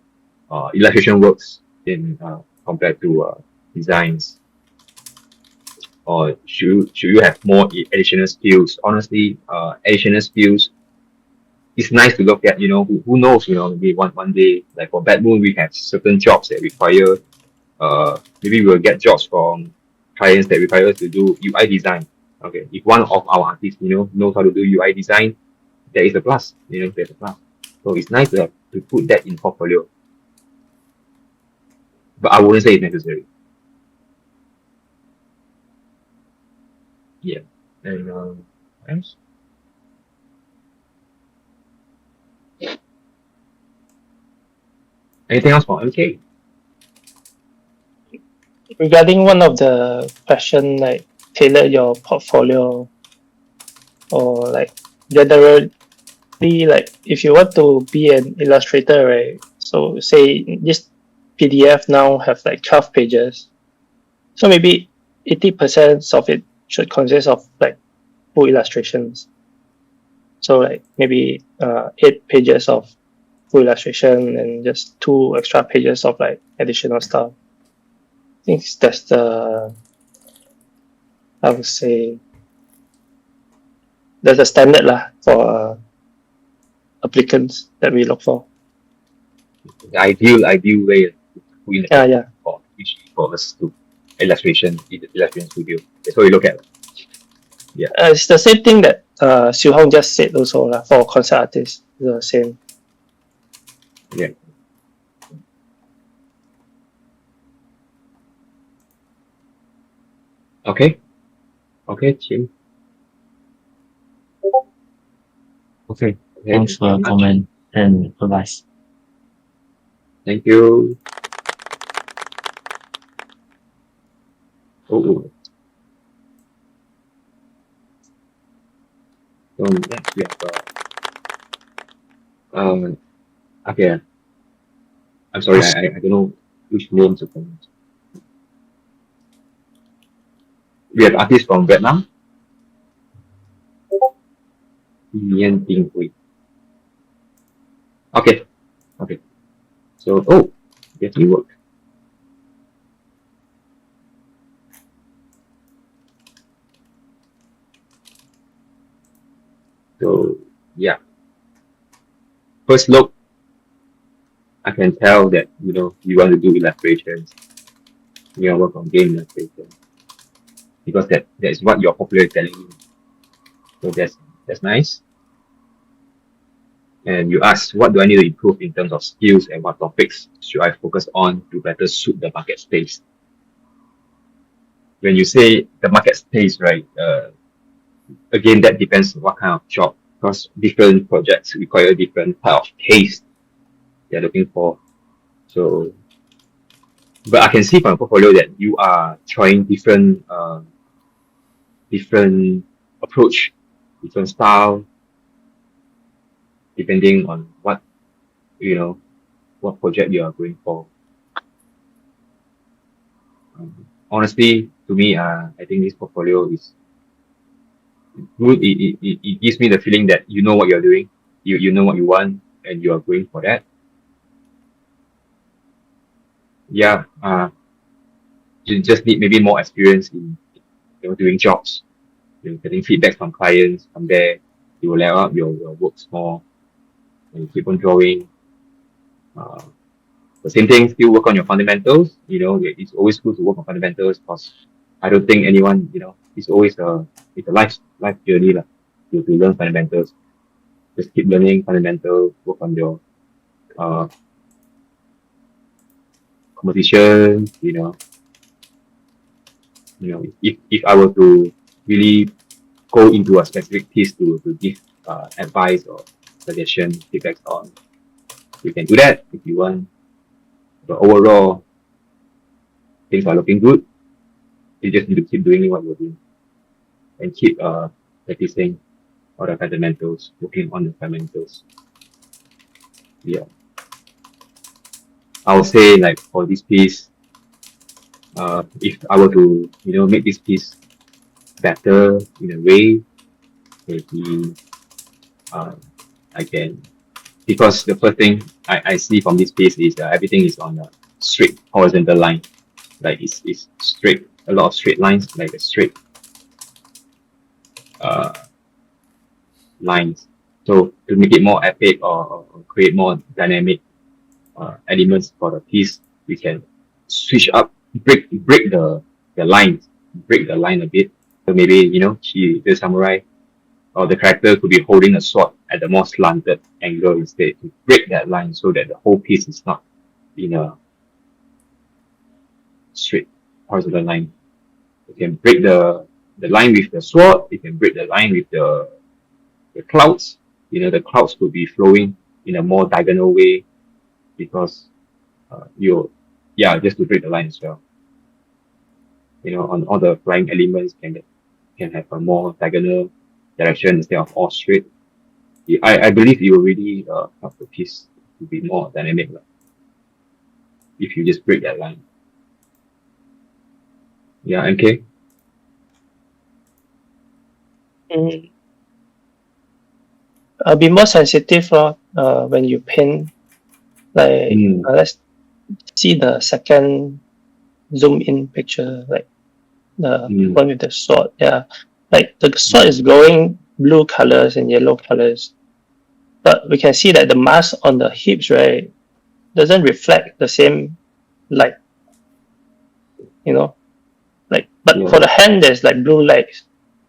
illustration works in compared to designs. Or should you have more additional skills? Honestly, additional skills, it's nice to look at. Who knows? Maybe one day, like for Badmoon, we have certain jobs that require. Maybe we'll get jobs from clients that require us to do UI design. Okay, if one of our artists, knows how to do UI design, there is a plus. There's a plus. So it's nice to put that in portfolio. But I wouldn't say it's necessary. Yeah. And what else? Anything else for MK? Regarding one of the question, like tailor your portfolio, or like generally, like if you want to be an illustrator, right? So say this PDF now have like 12 pages, so maybe 80% of it should consist of like full illustrations. So like maybe 8 pages of full illustration and just 2 extra pages of like additional stuff. I think that's the, I would say, that's the standard lah for applicants that we look for. The ideal way to put in Yeah. for us to illustration studio. That's what we look at. It's the same thing that Xiu Hong just said also lah, for concept artists. It's the same. Yeah. Okay, Jim. Okay, thanks for your comment and advice. Thank you. Oh. So next we have okay. I'm sorry, I don't know which names to pronounce. We have artists from Vietnam. Nguyen Tinh Huy. Okay. So yes, we work. So yeah. First look, I can tell that you want to do illustrations. You want to work on game illustrations because that is what your portfolio is telling you. So that's nice. And you ask, what do I need to improve in terms of skills and what topics should I focus on to better suit the market space? When you say the market space, right? Again, that depends on what kind of job, because different projects require different type of taste they're looking for. So, but I can see from your portfolio that you are trying different approach, different style, depending on what project you are going for. Honestly, to me, I think this portfolio is good. It gives me the feeling that you know what you're doing, you know what you want, and you are going for that. Yeah, you just need maybe more experience in doing jobs, getting feedback from clients. From there, you will level up your works more, and you keep on drawing. The same thing, still work on your fundamentals. It's always good to work on fundamentals because I don't think anyone, it's always it's a life journey lah. To learn fundamentals. Just keep learning fundamentals, work on your composition. If I were to really go into a specific piece to give advice or suggestion, feedback on, you can do that if you want. But overall, things are looking good. You just need to keep doing what you're doing and keep practicing all the fundamentals, working on the fundamentals. Yeah. I would say, like, for this piece, if I were to make this piece better in a way, maybe I can, because the first thing I see from this piece is everything is on a straight horizontal line. Like it's straight, a lot of straight lines, like a straight lines. So to make it more epic or create more dynamic elements for the piece, we can switch up, break the lines, break the line a bit. So maybe the samurai or the character could be holding a sword at a more slanted angle instead, to break that line so that the whole piece is not in a straight horizontal line. You can break the line with the sword. You can break the line with the clouds. The clouds could be flowing in a more diagonal way because just to break the line as well. On all the flying elements can have a more diagonal direction instead of all straight. I believe it will really help the piece to be more dynamic if you just break that line. Yeah, MK? Be more sensitive when you paint. Like let's see the second zoom in picture, like the one with the sword. Yeah, like the sword is glowing blue colors and yellow colors, but we can see that the mask on the hips, right, doesn't reflect the same light. But for the hand, there's like blue lights.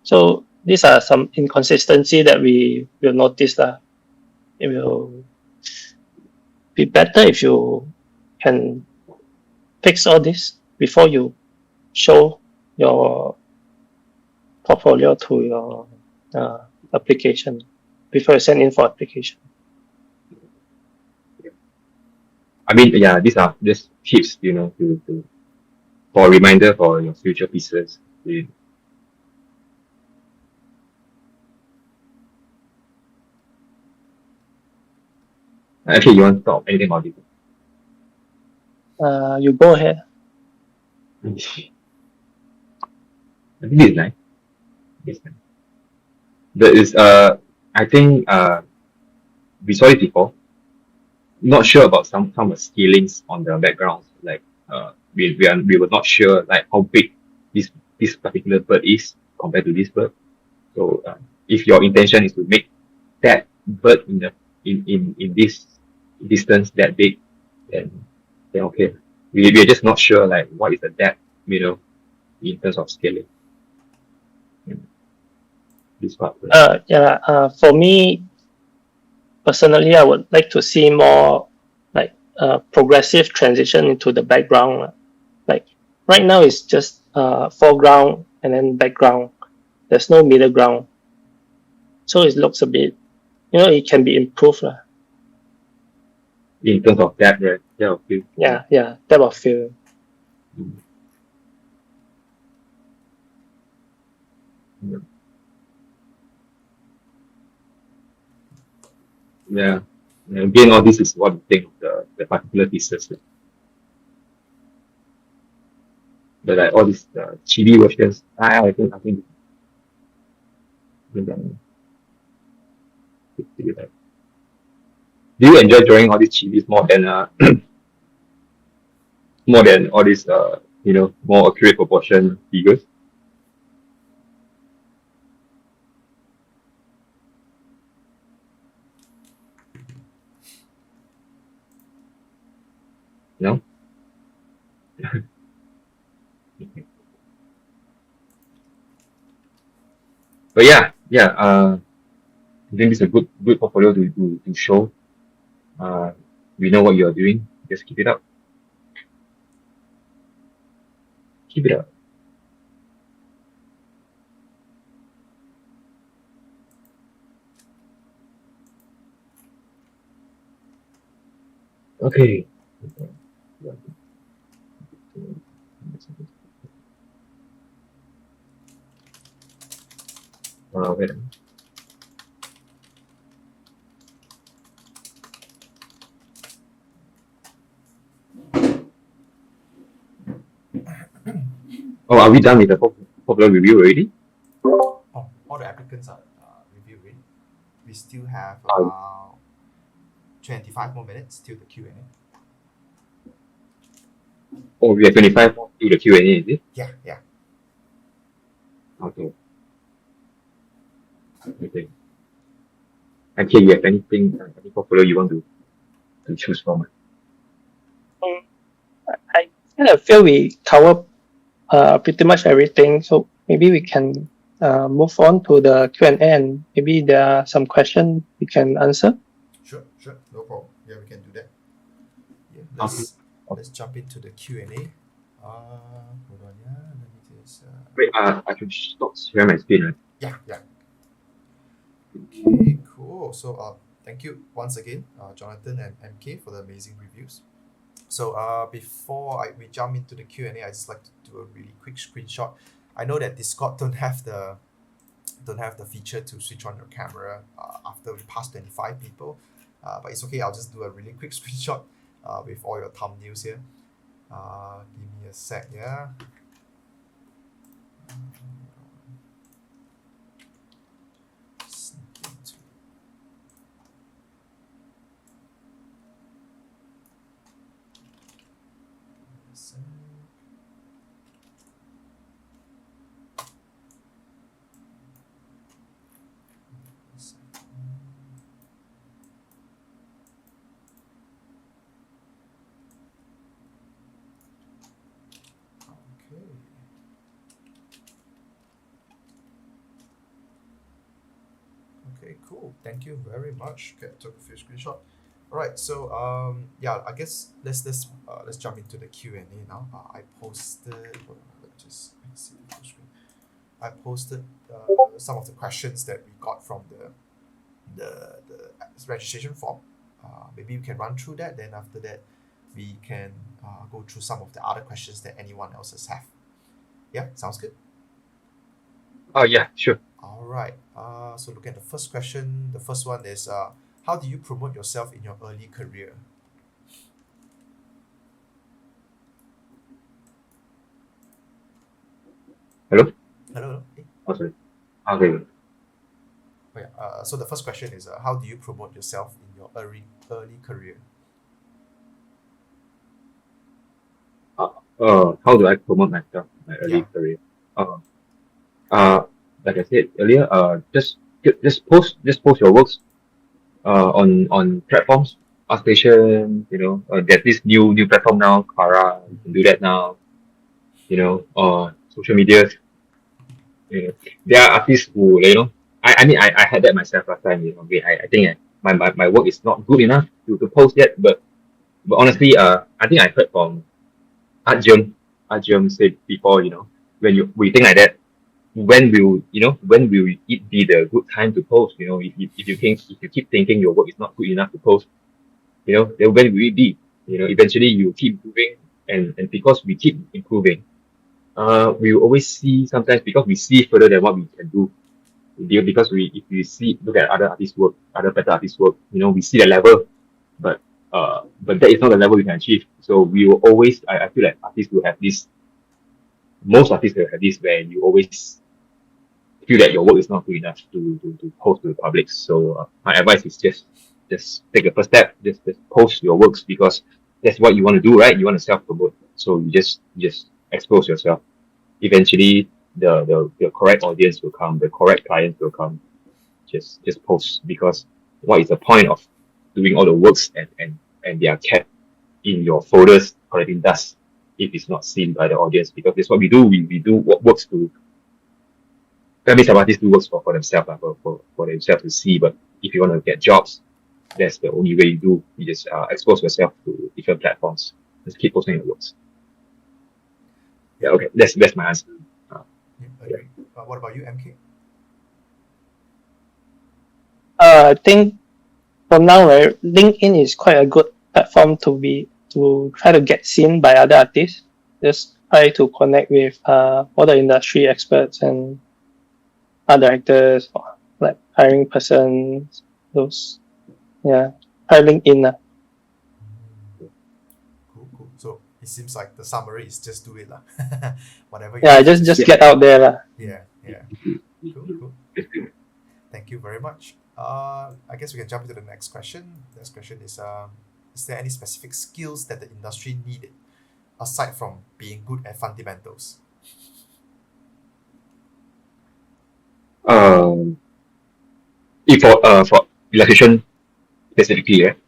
So these are some inconsistency that we will notice that. It will be better if you can fix all this before you show your portfolio to your application, before you send in for application. I mean, yeah, these are just tips, to for a reminder for your future pieces. Actually, you want to talk anything about it? You go ahead. I think it's nice. It's nice. There is I think we saw it before. Not sure about some of the scalings on the backgrounds. Like we were not sure like how big this particular bird is compared to this bird. So if your intention is to make that bird in this distance that big, then okay. We're just not sure like what is the depth, in terms of scaling. This part. For me personally, I would like to see more like progressive transition into the background. Like right now, it's just foreground and then background. There's no middle ground, so it looks a bit, it can be improved. In terms of depth, right? Yeah, okay. Yeah, depth of field. Yeah. Again, all this is what we think of the particular pieces. But like all these chibi versions, I think do you enjoy drawing all these chibis more than more than all these more accurate proportion figures? No? But yeah, I think this is a good portfolio to show. We know what you're doing. Just keep it up. Keep it up. Okay. Wait a minute. Oh, are we done with the popular review already? Oh, all the applicants are reviewed already. We still have about 25 more minutes till the Q&A. Oh, we have 25 to the Q&A, is it? Yeah. Okay. And you have any portfolio you want to choose from? I kind of feel we cover pretty much everything, so maybe we can move on to the Q&A, and maybe there are some questions we can answer. Sure, no problem. Yeah, we can do that. Yeah, Okay. let's jump into the Q&A. Hold on, yeah. Let me just. Wait, I should stop sharing my screen, right? Yeah. Okay, cool. So thank you once again, Johnathan and MK, for the amazing reviews. So before we jump into the Q&A, I just like to do a really quick screenshot. I know that Discord don't have the feature to switch on your camera after we pass 25 people, but it's okay. I'll just do a really quick screenshot with all your thumbnails here. Give me a sec, yeah. Okay, cool. Thank you very much. Okay, took a few screenshots. All right, so I guess let's jump into the Q&A now. I posted. Hold on, let me just see the full screen. I posted some of the questions that we got from the registration form. Maybe we can run through that. Then after that, we can go through some of the other questions that anyone else has have. Yeah, sounds good. Oh yeah, sure. All right. So look at the first question. The first one is, how do you promote yourself in your early career? Hello? Hello. Oh, sorry. Okay. Oh, yeah. So the first question is, how do you promote yourself in your early career? How do I promote myself in my early Yeah. career? Uh, uh, like I said earlier, just post your works on platforms, Outstation, there's this new platform now, Kara, you can do that now, social media, there are artists who, I mean, I had that myself last time, I think my work is not good enough to post yet, but honestly, I think I heard from Arjun said before, we think like that, when will it be the good time to post? If you keep thinking your work is not good enough to post, then when will it be? Eventually you keep improving, and because we keep improving, we will always see sometimes because we see further than what we can do. Because if we look at other artists' work, other better artists' work, we see the level, but but that is not the level we can achieve. So we will always, I feel like artists will have this, most artists will have this where you always feel that your work is not good enough to post to the public. So my advice is just take the first step, just post your works because that's what you want to do, right? You want to self promote, so you just expose yourself. Eventually, the correct audience will come, the correct clients will come. Just post because what is the point of doing all the works and they are kept in your folders collecting dust if it's not seen by the audience? Because that's what we do. We do what works to. I mean, some artists do works for themselves, for themselves to see. But if you want to get jobs, that's the only way you do. You just expose yourself to different platforms. Just keep posting your works. Yeah, okay. That's my answer. Yeah, agree. What about you, MK? I think for now, right, LinkedIn is quite a good platform to try to get seen by other artists. Just try to connect with all the industry experts and art directors, or like hiring persons, those. Yeah, try LinkedIn. Cool. So it seems like the summary is just do it lah. Whatever you Yeah, have, just get out there lah. Yeah. Cool. Thank you very much. I guess we can jump into the next question. Next question is there any specific skills that the industry needed aside from being good at fundamentals? If for illustration specifically, right?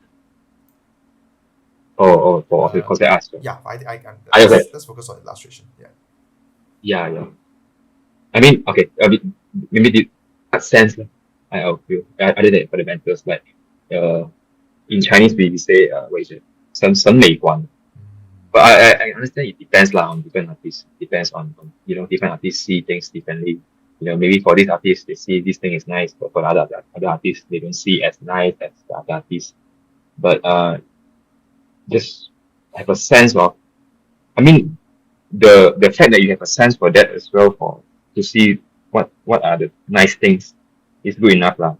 Or for the concept art. Yeah, Okay. let's focus on illustration. Yeah. Yeah. I mean, okay. Maybe the art sense, I feel other than fundamentals, like in Chinese we say what is it? 审美观. But I understand it depends lah on different artists. Depends on different artists see things differently. Maybe for this artist they see this thing is nice, but for other artists they don't see as nice as the other artists. But just have a sense of, I mean, the fact that you have a sense for that as well, for to see what are the nice things, is good enough lah.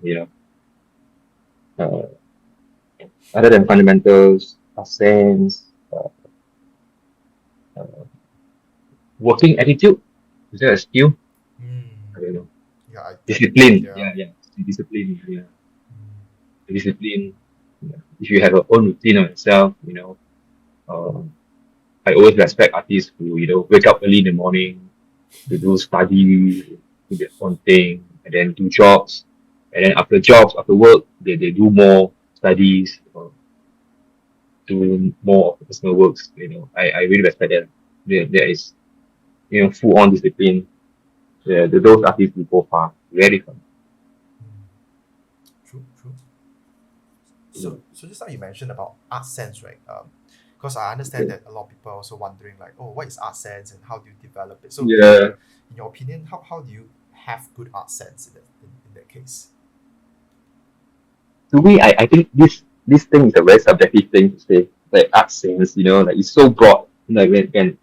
Other than fundamentals, a sense, working attitude, is that a skill? I don't know. Yeah. Discipline. Yeah. Yeah. Discipline. Yeah. Discipline. Yeah. If you have your own routine on yourself, I always respect artists who wake up early in the morning to do study, do their own thing, and then do jobs, and then after work, they do more studies, do more of the personal works. I really respect that. There is full on discipline. Those artists will go far, very far. True. So just now you mentioned about art sense, right? Because I understand that a lot of people are also wondering like, oh, what is art sense and how do you develop it? So Yeah. in your opinion, how do you have good art sense in that case? To me, I think this thing is a very subjective thing to say. like art sense, like it's so broad. Like when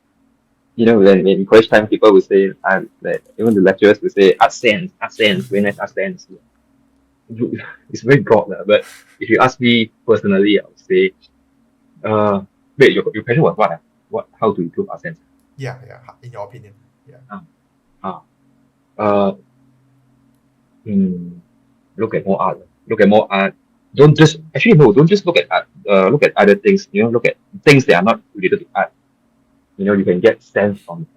in college time people would say, like even the lecturers would say art sense, very nice art sense. It's very broad, lah. But if you ask me personally, I would say, wait, your question was what? How to improve art sense? Yeah, in your opinion. Yeah. Ah, uh, look at more art. Look at more art. Don't just actually no. Don't just look at art. Look at other things. Look at things that are not related to art. You can get sense from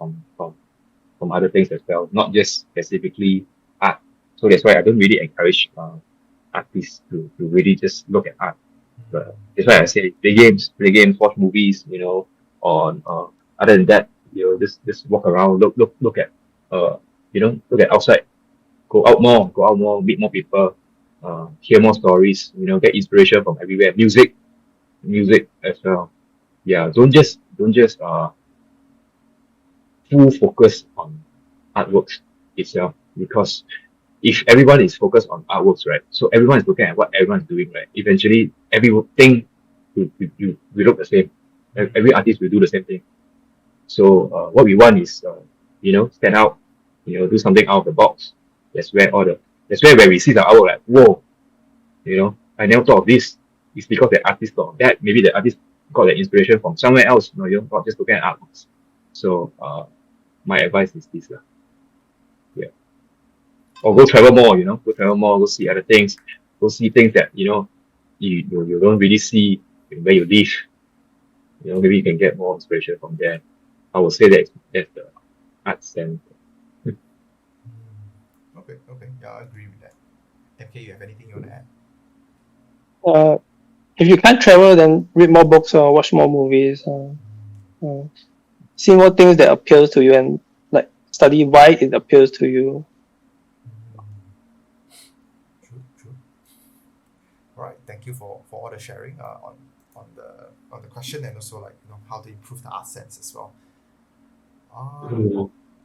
other things as well, not just specifically art. So that's why I don't really encourage artists to really just look at art. But that's why I say play games, watch movies. On other than that, just walk around, look at look at outside, go out more, meet more people, hear more stories. Get inspiration from everywhere. Music as well. Yeah, don't just full focus on artworks itself, because if everyone is focused on artworks, right? So everyone is looking at what everyone's doing, right? Eventually, everything will look the same. Every artist will do the same thing. So what we want is, stand out, do something out of the box. That's where when we see the artwork, like, whoa, I never thought of this. It's because the artist thought of that. Maybe the artist got the inspiration from somewhere else. Not just looking at artworks. So my advice is this, lah. Yeah. Or go travel more, go see other things, go see things that you don't really see where you live. Maybe you can get more inspiration from there. I would say that's the art sense. Okay. Yeah, I agree with that. MK, you have anything you want to add? If you can't travel, then read more books or watch more movies. See more things that appeals to you, and like study why it appeals to you. True. All right. Thank you for all the sharing on the question, and also how to improve the art sense as well.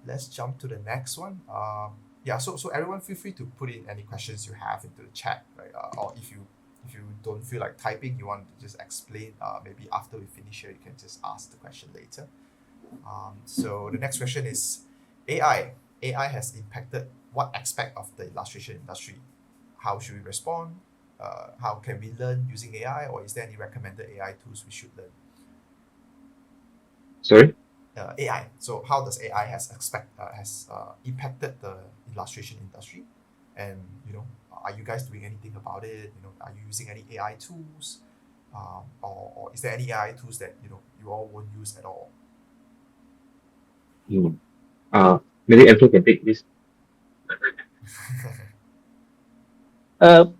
Let's jump to the next one. So everyone feel free to put in any questions you have into the chat, right? Or if you don't feel like typing, you want to just explain, maybe after we finish here, you can just ask the question later. So the next question is, AI has impacted what aspect of the illustration industry? How should we respond? How can we learn using AI, or is there any recommended AI tools we should learn? Sorry? AI. So how does AI has impacted the illustration industry? And are you guys doing anything about it? Are you using any AI tools? Or is there any AI tools that you all won't use at all? Maybe Andrew can take this.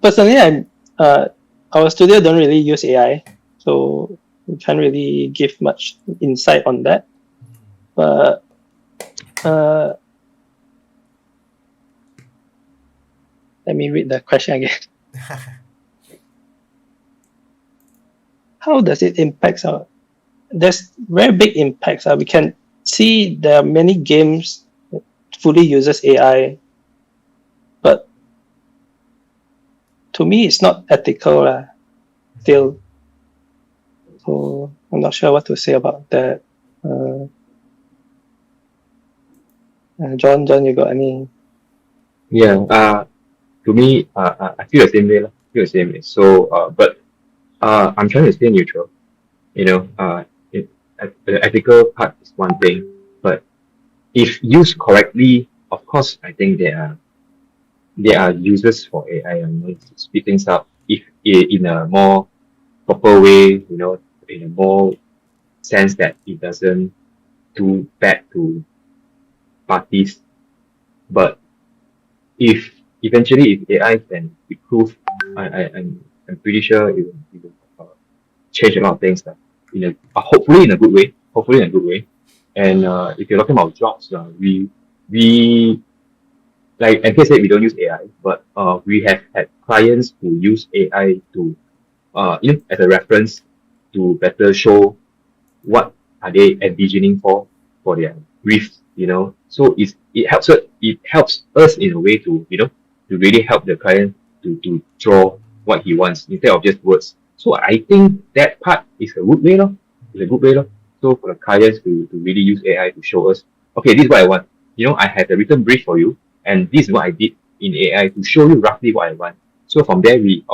Personally, our studio don't really use AI, so we can't really give much insight on that. But let me read the question again. How does it impact our? There's very big impacts. We can see there are many games that fully uses AI, but to me, it's not ethical, still. So I'm not sure what to say about that. John, you got any? Yeah. To me, I feel the same way. So, but I'm trying to stay neutral. The ethical part is one thing, but if used correctly, of course, I think there are uses for AI. To speed things up, if in a more proper way, in a more sense that it doesn't do bad to parties. But if eventually if AI can improve, I'm pretty sure it will change a lot of things. Hopefully in a good way. And if you're talking about jobs, we like MK said, we don't use AI, but we have had clients who use AI to as a reference to better show what are they envisioning for their briefs. So it helps us in a way to to really help the client to draw what he wants instead of just words. So I think that part is a good way, lor. It's a good way, lor. So for the clients to really use AI to show us, okay, this is what I want. I have a written brief for you, and this is what I did in AI to show you roughly what I want. So from there, we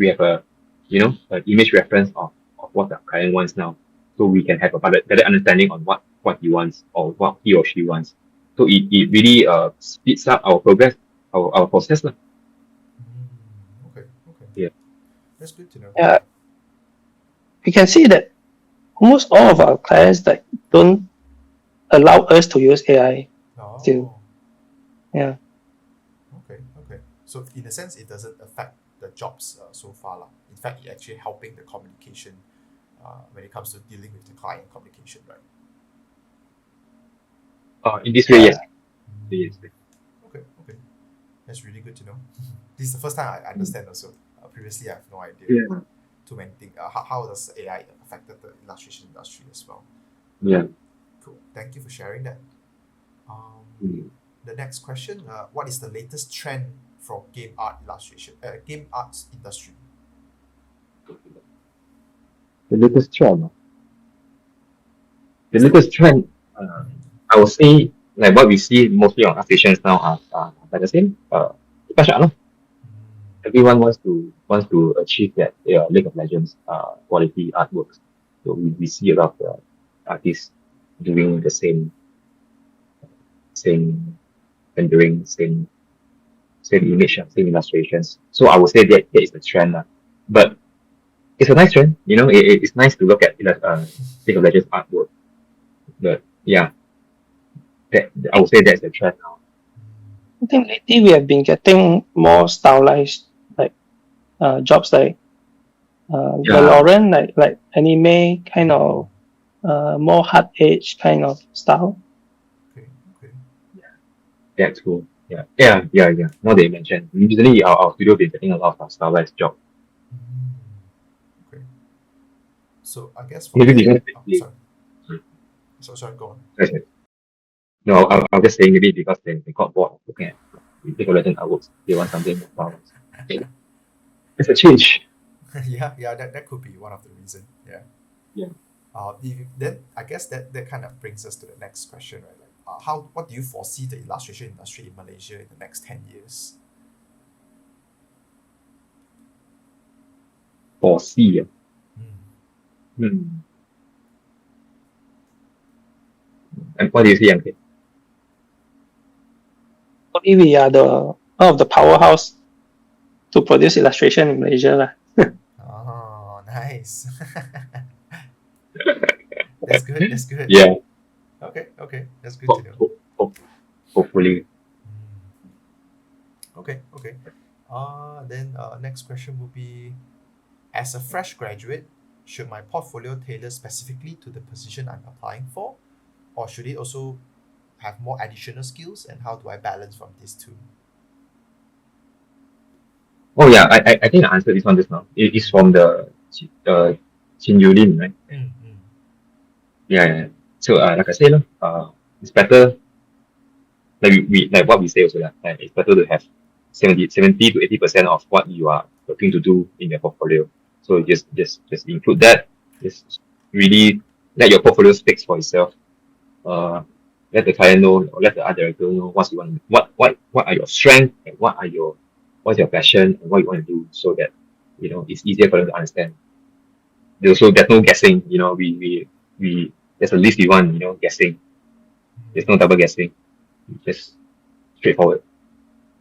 have an image reference of what the client wants now. So we can have a better understanding on what he wants or what he or she wants. So it really speeds up our progress, our process. Lah. Okay. Yeah. That's good to know. Yeah. We can see that almost all of our clients that don't allow us to use AI. Oh. Still. Yeah. Okay. So in a sense, it doesn't affect the jobs so far, lah. In fact, it actually helping the communication when it comes to dealing with the client communication, right? In this way, yes. Yes. Okay. That's really good to know. This is the first time I understand also. Previously, I have no idea. Yeah. Too many things. How does AI affect the illustration industry as well? Yeah. Cool. Thank you for sharing that. Mm. The next question: what is the latest trend for game arts industry? The latest trend. I would say, like what we see mostly on applications now are like the same. Fresh art, no? Everyone wants to achieve that League of Legends quality artworks. So we see a lot of artists doing the same rendering, same image, same illustrations. So I would say that is the trend. But it's a nice trend, it's nice to look at League of Legends artwork. But yeah, I would say that's the trend now. I think lately we have been getting more stylized like jobs like Valorant, like anime kind of more hard edge kind of style. Okay. That's cool. Yeah. Now that you mentioned, usually our studio been getting a lot of stylized job. Okay. So I guess for Maybe that, because sorry, go on. okay. No, I was just saying maybe because they got bored of looking at League of Legends artworks. They want something more balanced. It's a change. yeah, that could be one of the reasons. Yeah. Yeah. Then I guess that kind of brings us to the next question, right? Like, what do you foresee the illustration industry in Malaysia in the next 10 years? Foresee. Mm. And what do you see, MK? Probably we are one of the powerhouse to produce illustration in Malaysia. Lah. Oh, nice. That's good. Yeah. Okay. That's good to know. Hopefully. Okay. Then next question will be, as a fresh graduate, should my portfolio tailor specifically to the position I'm applying for, or should it also have more additional skills, and how do I balance from these two? Oh yeah, I think I answered this one just now. It is from the Chin Yulin, right? Yeah. So like I said, it's better like what we say also, like it's better to have 70 to 80% of what you are looking to do in your portfolio. So just include that. Just really let your portfolio speak for itself. Let the client know, or let the art director know what you want, what are your strengths, and what's your passion, and what you want to do, so that it's easier for them to understand. There's no guessing. We there's a list we want. Guessing. There's no double guessing. Just straightforward,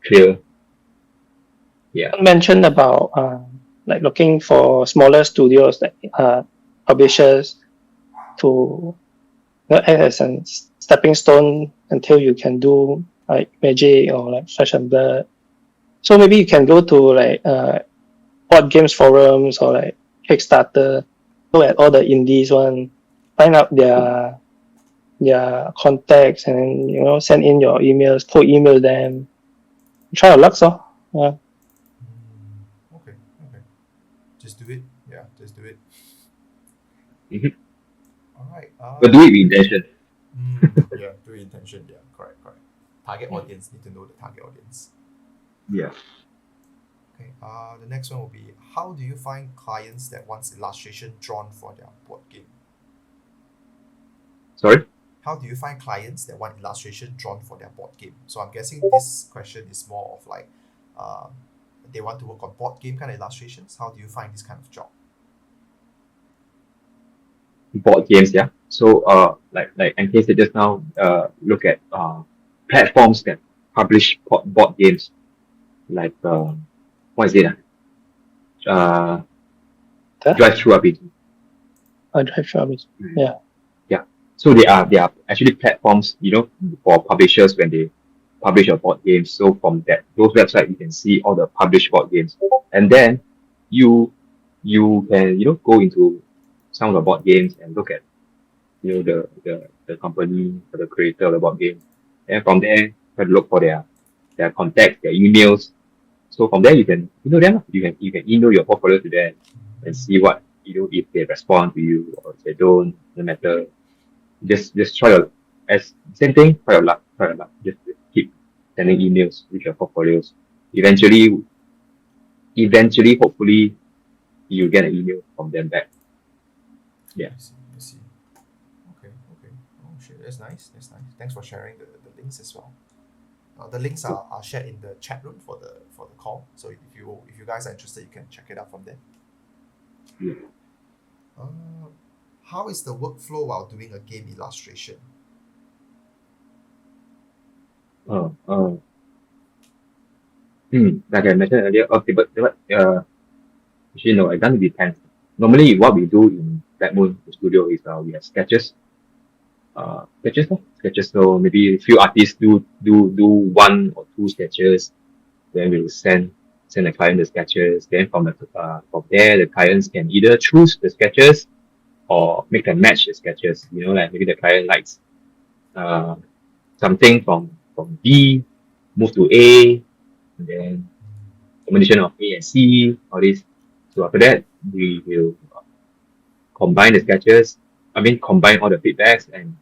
clear. Yeah. You mentioned about like looking for smaller studios like publishers to act as a stepping stone until you can do like Magic or like Flash and Blood. So maybe you can go to like board games forums or like Kickstarter, look at all the indies one, find out their contacts, and send in your emails, cold email them, try your luck. So yeah. Okay. Just do it. Yeah, just do it. Mm-hmm. All right. But do it with intention. Yeah, do it intention. Yeah, correct. Target audience, need to know the target audience. Yeah. Okay. The next one will be, how do you find clients that wants illustration drawn for their board game? Sorry? How do you find clients that want illustration drawn for their board game? So I'm guessing this question is more of like, they want to work on board game kind of illustrations. How do you find this kind of job? Board games, yeah. So like MK said just now, look at platforms that publish board games, like what is it? Huh? Drive-through RPG. Drive-through. Yeah. So they are actually platforms, for publishers when they publish your board games. So from those websites you can see all the published board games, and then you can go into some of the board games and look at the company or the creator of the board game, and from there try to look for their contacts, their emails. So from there you can them. You can email your portfolio to them and see what if they respond to you or if they don't. No matter. Just try your same thing. Try your luck. Just keep sending emails with your portfolios. Eventually, hopefully, you get an email from them back. Yeah. I see. Okay. Oh shit, that's nice. Thanks for sharing the links as well. The links are shared in the chat room for the call. So if you guys are interested, you can check it out from there. Yeah. How is the workflow while doing a game illustration? Like I mentioned earlier, okay, but actually no, it doesn't depend. Normally, what we do in Badmoon Studio is we have sketches. Sketches. So maybe a few artists do one or two sketches. Then we will send the client the sketches. Then from there, the clients can either choose the sketches or make them match the sketches. Like maybe the client likes something from B, move to A, and then combination of A and C, all this. So after that, we will combine the sketches. Combine all the feedbacks and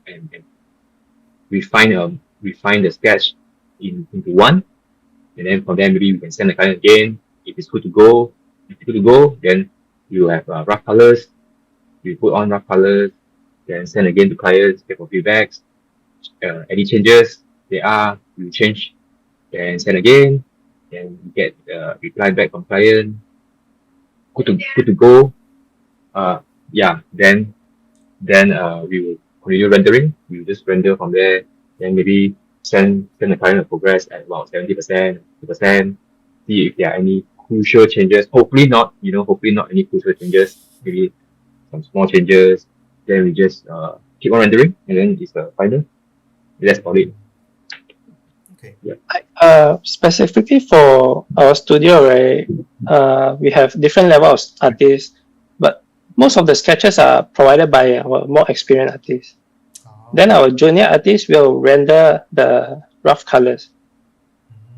refine the sketch into one. And then from there, maybe we can send the client again. If it's good to go, then you have rough colors. We put on rough colors, then send again to clients, get for feedbacks. Any changes we change, then send again, then we get reply back from client. Good to go. Then we will continue rendering. We will just render from there. Then maybe send the client a progress at about 70%, 50%. See if there are any crucial changes. Hopefully not any crucial changes. Maybe some small changes. Then we just keep on rendering, and then it's the final. That's about it. Okay. Yeah. Specifically for our studio, right? We have different levels of artists, but most of the sketches are provided by our more experienced artists. Then our junior artists will render the rough colors.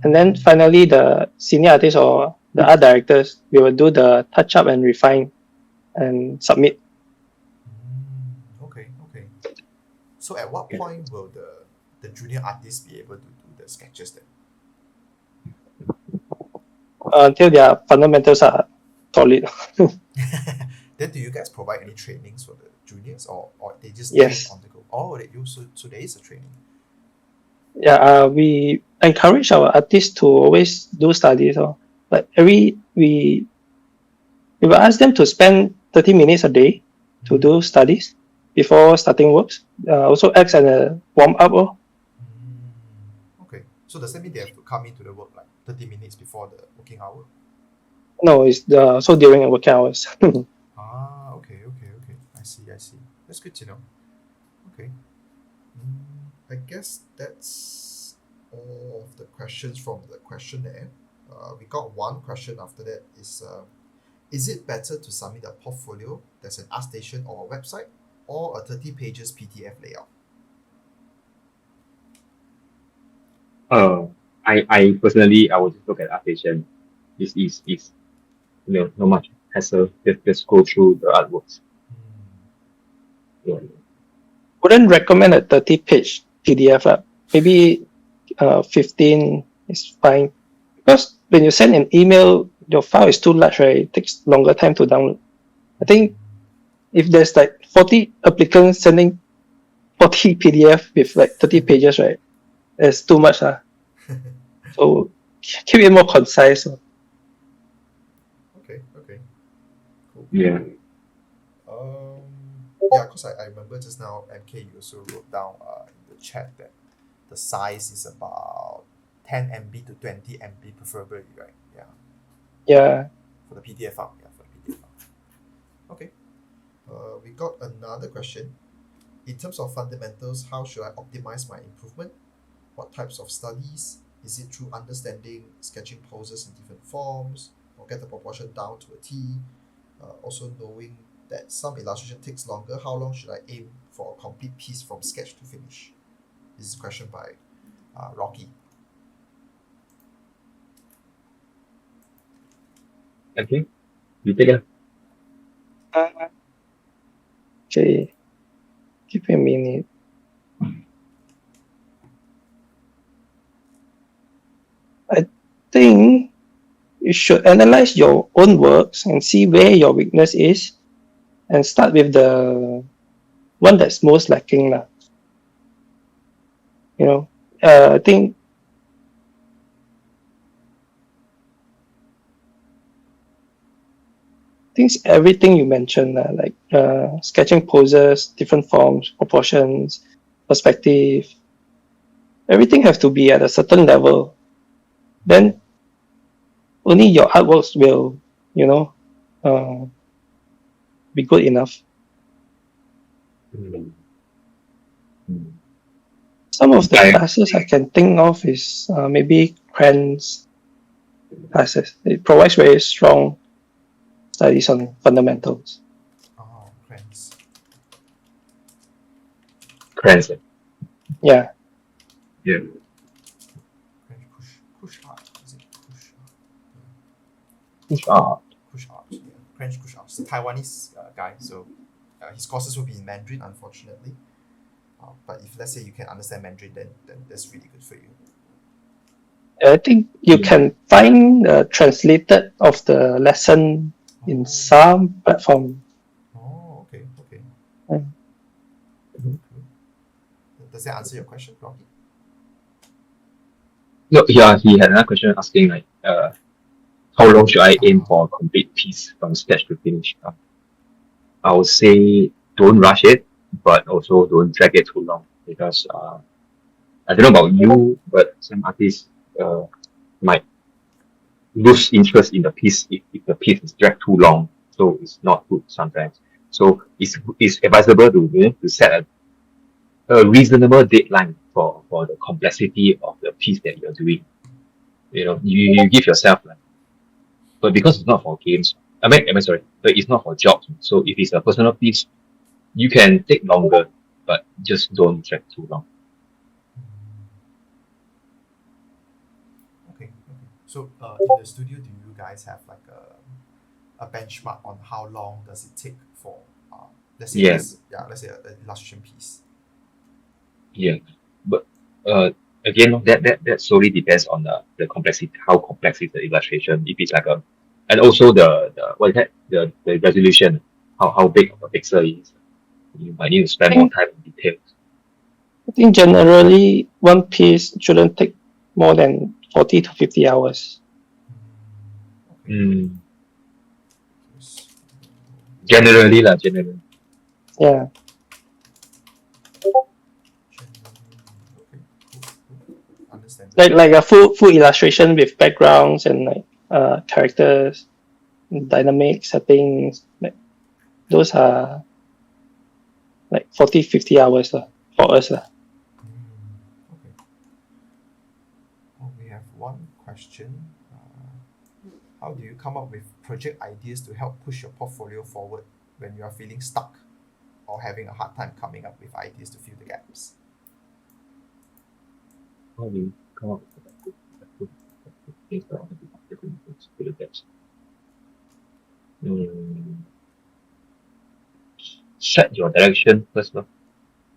And then finally, the senior artists or the art directors, we will do the touch up and refine and submit. Okay. So at what point will the junior artists be able to do the sketches then? Until their fundamentals are solid. Then do you guys provide any trainings for the juniors or they just Yes. train on the go? Oh, so there is a training. Yeah, we encourage our artists to always do studies. But we will ask them to spend 30 minutes a day to do studies before starting works. Also acts as a warm up. Okay. So does that mean they have to come into the work like 30 minutes before the working hour? No, it's so during working hours. Okay. I see. That's good to know. Okay. I guess that's all of the questions from the questionnaire. We got one question after that is it better to submit a portfolio that's an ArtStation or a website, or a 30 pages PDF layout? I personally, I would just look at ArtStation. It's not much hassle. Just go through the artworks. Yeah. Wouldn't recommend a 30-page PDF. Maybe 15 is fine. Because when you send an email, your file is too large, right? It takes longer time to download. I think if there's like 40 applicants sending 40 PDF with like 30 pages, right? It's too much. So keep it more concise. Okay, cool. Yeah. Yeah, because I remember just now, MK, you also wrote down in the chat that the size is about 10 MB to 20 MB preferably, right? Yeah, Yeah. for the PDF file. Yeah, for the PDF file. Okay. We got another question. In terms of fundamentals, how should I optimize my improvement? What types of studies? Is it through understanding sketching poses in different forms or get the proportion down to a T? Also knowing that some illustration takes longer, how long should I aim for a complete piece from sketch to finish? This is a question by Rocky. Okay. You take it. Okay. Give me a minute. I think you should analyze your own works and see where your weakness is and start with the one that's most lacking. I think everything you mentioned, like sketching poses, different forms, proportions, perspective, everything have to be at a certain level. Then only your artworks will, be good enough. Mm. Some of the classes I can think of is maybe Cran's classes. It provides very strong studies on fundamentals. Oh, friends. Crans. Yeah. Yeah. Kush art. Is it Kush art? Which are Kush art. Yeah. French Kush art. He's a Taiwanese guy, so his courses will be in Mandarin, unfortunately. But if let's say you can understand Mandarin, then that's really good for you. I think you can find translated of the lesson in some platform. Oh, okay. Mm. Does that answer your question, Rocky? no, yeah, he had another question asking like how long should I aim for a complete piece from sketch to finish? I would say don't rush it, but also don't drag it too long because I don't know about you, but some artists might lose interest in the piece if the piece is dragged too long. So it's not good sometimes. So it's advisable to set a reasonable deadline for the complexity of the piece that you're doing. You give yourself like, but because it's not for games, sorry, but it's not for jobs. So if it's a personal piece, you can take longer, but just don't drag too long. Okay. So in the studio, do you guys have like a benchmark on how long does it take for let's say Yes. let's say an illustration piece? Yeah, but again, that solely depends on the complexity, how complex is the illustration. If it's like and also the what is that, the resolution, how big of a pixel is. You might need to spend more time in details. I think generally one piece shouldn't take more than 40 to 50 hours. Mm. Generally. Yeah. Okay, cool. Understand. Like a full illustration with backgrounds and like characters, dynamic settings, like those are like 40, 50 hours for us. Okay. Well, we have one question. How do you come up with project ideas to help push your portfolio forward when you are feeling stuck or having a hard time coming up with ideas to fill the gaps? How do you come up with things that are different to the depths? Set your direction first.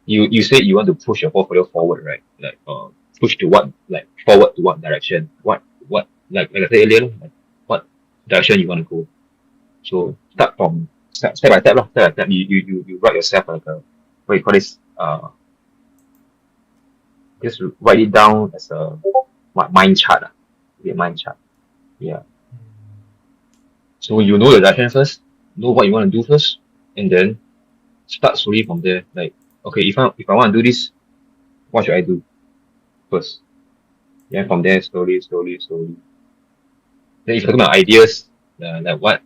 You say you want to push your portfolio forward, right? Like push to what, like forward to what direction? What like I said earlier, like direction you want to go. So start from step by step, lah. Step by step. You write yourself like a what you call this just write it down as a mind chart. Mind chart. Yeah. So you know the direction first, know what you want to do first, and then start slowly from there. Like, okay, if I want to do this, what should I do first? Yeah, from there slowly. Then if you talk about ideas, like what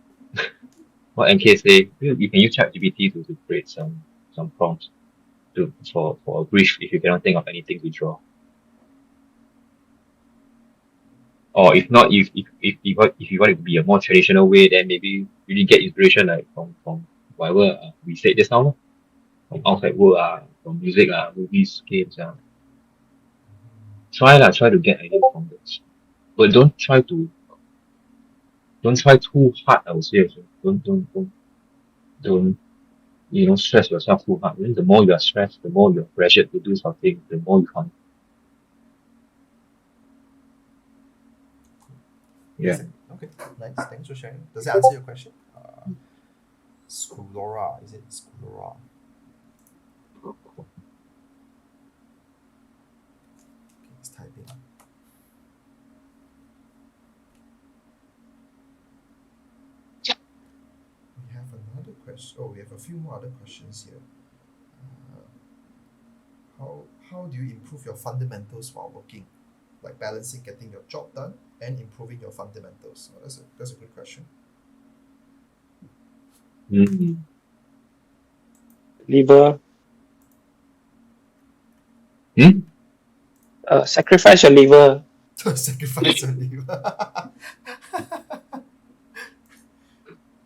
NK say, you can use ChatGPT to create some prompts for a brief if you cannot think of anything to draw. Or if not, if you want it to be a more traditional way, then maybe really get inspiration like from whatever we said just now, from outside world, from music, movies, games. Try to get ideas from this, but don't try too hard. I would say don't stress yourself too hard. The more you are stressed, the more you're pressured to do something, the more you can't. Yeah. Okay, nice. Thanks for sharing. Does that answer your question? Schoolora, is it Schoolora? Okay, let's type in. We have another question. Oh, we have a few more other questions here. How do you improve your fundamentals while working? Like balancing getting your job done and improving your fundamentals. Oh, that's a good question. Mm-hmm. Liver. Hmm? Sacrifice your liver. Sacrifice your liver.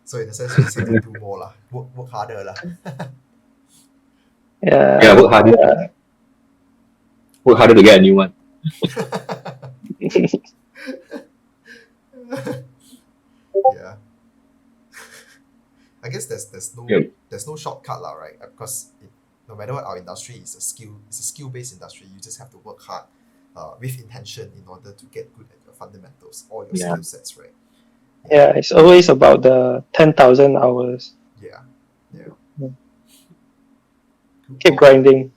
So in a sense, you just have to do more lah. Work harder lah. Yeah. Work harder. Work harder to get a new one. Yeah. I guess there's no shortcut lah, right? Because no matter what, our industry is a skill based industry. You just have to work hard, with intention in order to get good at your fundamentals, all your skill sets, right? Yeah, it's always about the 10,000 hours. Yeah. Keep grinding.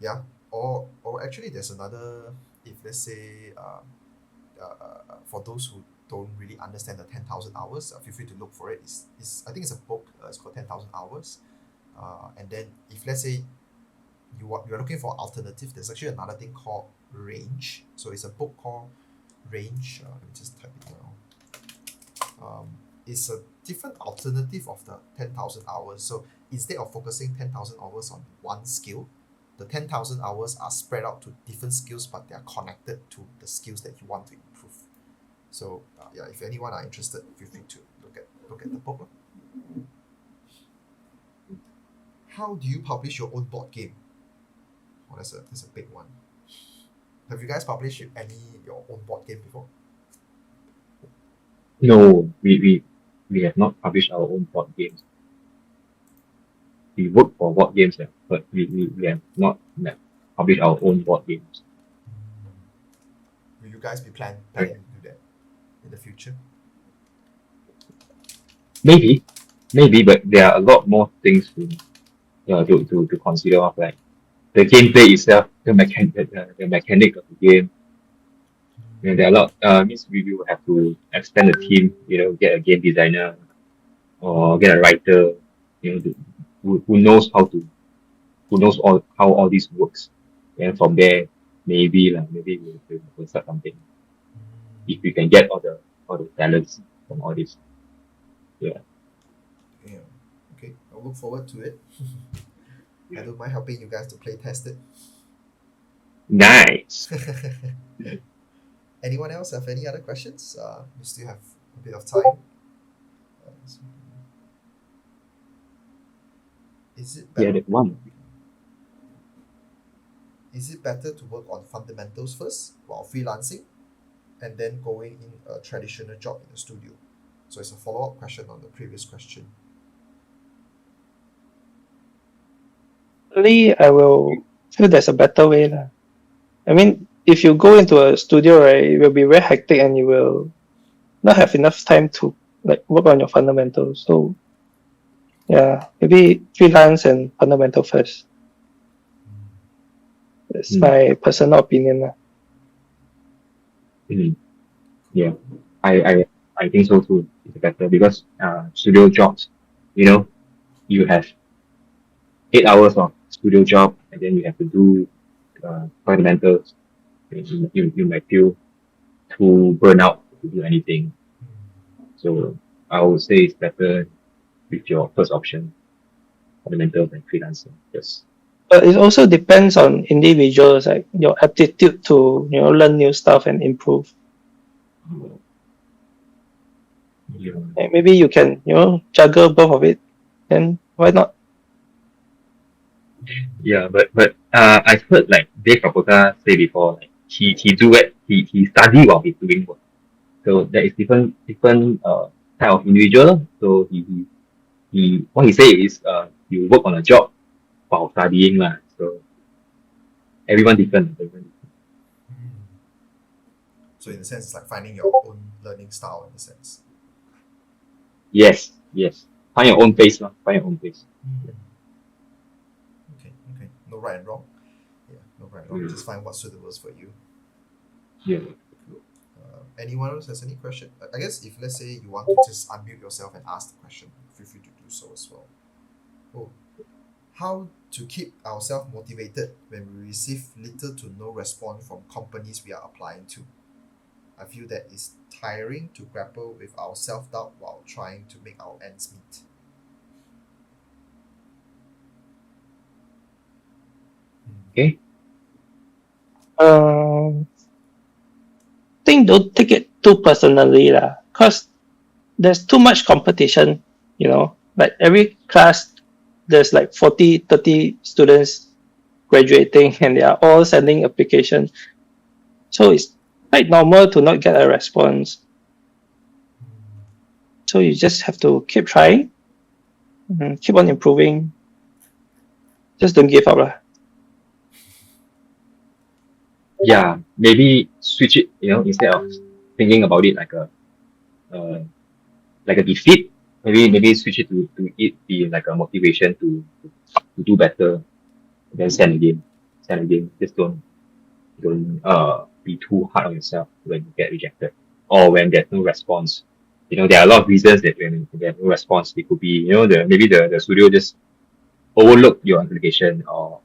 Yeah. Or actually, there's another. If let's say, for those who don't really understand the 10,000 hours, feel free to look for it. I think it's a book. It's called 10,000 Hours. And then if let's say you're looking for alternative, there's actually another thing called Range. So it's a book called Range. Let me just type it down. It's a different alternative of the 10,000 hours. So instead of focusing 10,000 hours on one skill, the 10,000 hours are spread out to different skills, but they are connected to the skills that you want to improve. So if anyone are interested, feel free to look at the book. How do you publish your own board game? Oh, that's a big one. Have you guys published your own board game before? No, we have not published our own board games. We work for board games, but we have not published our own board games. Will you guys be planning to do that in the future? Maybe, but there are a lot more things to consider of, like the gameplay itself, the mechanic of the game. And there are a lot. Means we will have to expand the team. Get a game designer or get a writer. Who knows how all this works. And from there, maybe we'll start something. If we can get all the talents from all this. Yeah. Okay, I'll look forward to it. I don't mind helping you guys to play test it. Nice. Anyone else have any other questions? We still have a bit of time. Is it better? Yeah, that one. Is it better to work on fundamentals first while freelancing, and then going in a traditional job in the studio? So it's a follow-up question on the previous question. Really, I will feel there's a better way. I mean, if you go into a studio, right, it will be very hectic and you will not have enough time to like work on your fundamentals. So yeah, maybe freelance and fundamental first. That's my personal opinion lah. Yeah, I think so too. It's better because studio jobs, you have 8 hours of studio job, and then you have to do fundamentals. You might feel too burnt out to do anything. So I would say it's better with your first option, fundamentals and freelancing. Yes. But it also depends on individuals, like your aptitude to learn new stuff and improve. Yeah. And maybe you can juggle both of it. Then why not? Yeah, but I've heard like Dave Rapota say before, like he do it, he study while he's doing work. So there is different type of individual. So he what he say is you work on a job while studying lah. So everyone different. So in a sense, it's like finding your own learning style in a sense. Yes. Find your own pace lah. Find your own pace. Okay. No right and wrong. Yeah, no right and wrong. Just find what's suitable for you. Yeah. Anyone else has any question? I guess if let's say you want to just unmute yourself and ask the question, feel free to do so as well. Oh, how to keep ourselves motivated when we receive little to no response from companies we are applying to? I feel that it's tiring to grapple with our self-doubt while trying to make our ends meet. Okay. I think don't take it too personally lah, because there's too much competition. Like every class, there's like 40, 30 students graduating, and they are all sending application. So it's quite normal to not get a response. So you just have to keep trying, keep on improving. Just don't give up lah. Yeah, maybe switch it, instead of thinking about it like a defeat, maybe switch it to it be like a motivation to do better, then send again. Just don't be too hard on yourself when you get rejected or when there's no response. There are a lot of reasons that when there's no response, it could be maybe the studio just overlooked your application or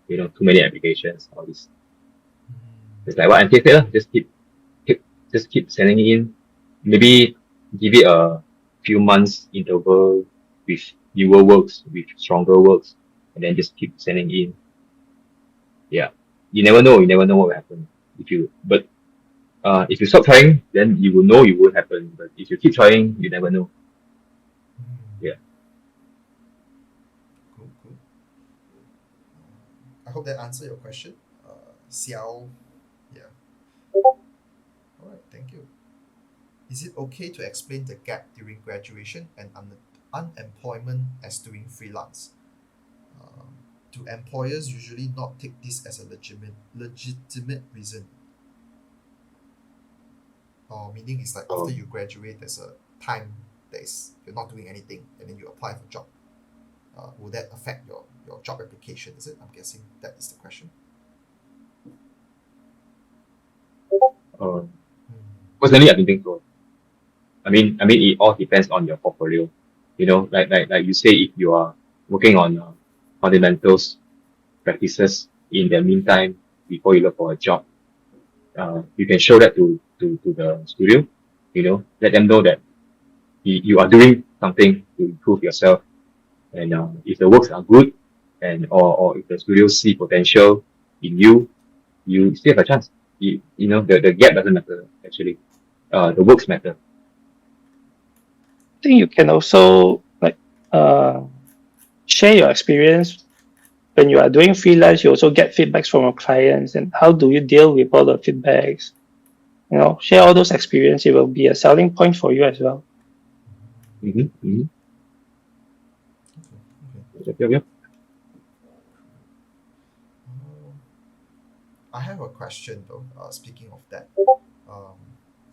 too many applications, all this. It's like what Anthony said, just keep sending it in. Maybe give it a few months interval with newer works, with stronger works, and then just keep sending in. Yeah, you never know what will happen if you stop trying, then you will know it won't happen. But if you keep trying, you never know. Yeah. Cool. I hope that answered your question. Xiao. Yeah. Alright, thank you. Is it okay to explain the gap during graduation and unemployment as doing freelance? Do employers usually not take this as a legitimate reason? Or meaning it's like after you graduate, there's a time that is you're not doing anything and then you apply for a job. Will that affect your job application? Is it? I'm guessing that is the question. Personally, I don't think so. I mean, it all depends on your portfolio. Like you say, if you are working on fundamentals practices in the meantime before you look for a job, you can show that to the studio. Let them know that you are doing something to improve yourself, and if the works are good, and or if the studio see potential in you, you still have a chance. The gap doesn't matter actually. The works matter. I think you can also share your experience when you are doing freelance. You also get feedbacks from your clients, and how do you deal with all the feedbacks? Share all those experience. It will be a selling point for you as well. Yep. I have a question though. Speaking of that,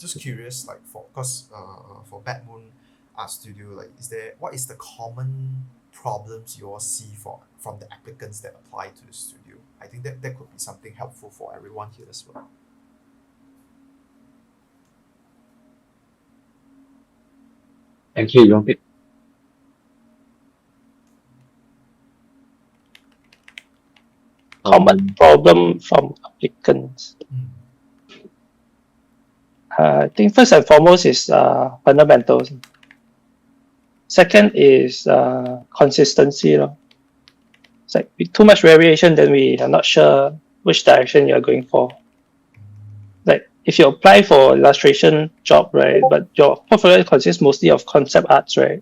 just curious, like for Badmoon Art Studio, like what is the common problems you all see from the applicants that apply to the studio? I think that could be something helpful for everyone here as well. MK, you want to pick? Common problem from applicants. I think first and foremost is fundamentals. Second is consistency. It's like with too much variation, then we are not sure which direction you're going for. Like if you apply for illustration job, right, but your portfolio consists mostly of concept arts, right,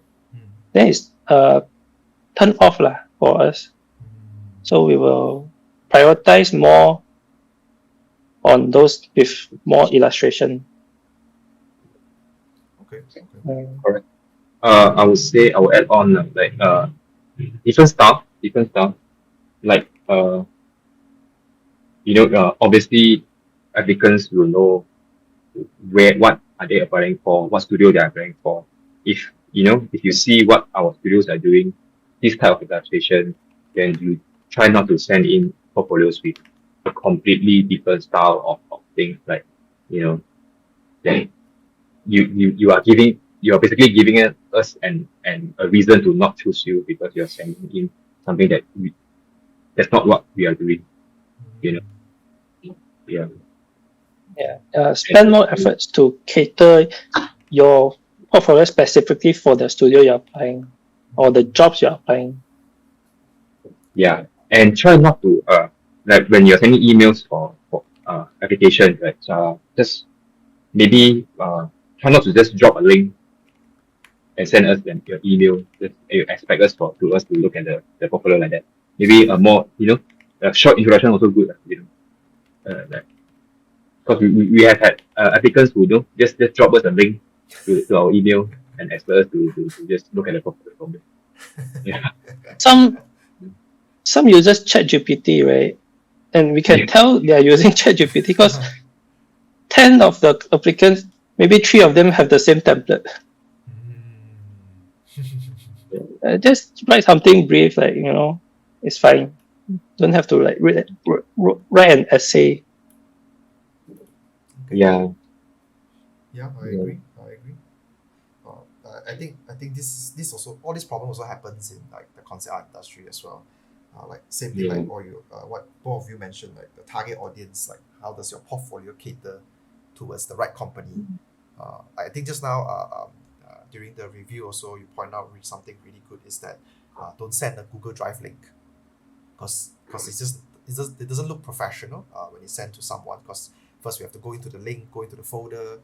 then it's turn off for us. So we will prioritize more on those with more illustration. Okay. Correct. I would say I will add on like different stuff. Like obviously applicants will know what are they applying for, what studio they are applying for. If you see what our studios are doing, this type of illustration, then you try not to send in portfolios with a completely different style of things, like then you are basically giving us an a reason to not choose you, because you're sending in something that's not what we are doing. Yeah. Spend more efforts to cater your portfolio specifically for the studio you're applying or the jobs you're applying. Yeah, and try not to like when you're sending emails for application, right? Just maybe try not to just drop a link and send us your email. Just you expect us to look at the portfolio like that. Maybe a more a short introduction also good. Like, because we have had applicants who just drop us a link to our email and expect us to just look at the portfolio. Yeah. Some users ChatGPT, right? And we can tell they are using ChatGPT because 10 of the applicants, maybe 3 of them have the same template. Just write something brief, like, it's fine. Don't have to like write an essay. Yeah. Yeah, I agree. I think this also, all this problem also happens in like the concept art industry as well. Like same thing like what both of you mentioned, like the target audience, like how does your portfolio cater towards the right company? I think just now during the review also you point out something really good is that don't send a Google Drive link, because it doesn't look professional when you send to someone, because first we have to go into the link, go into the folder,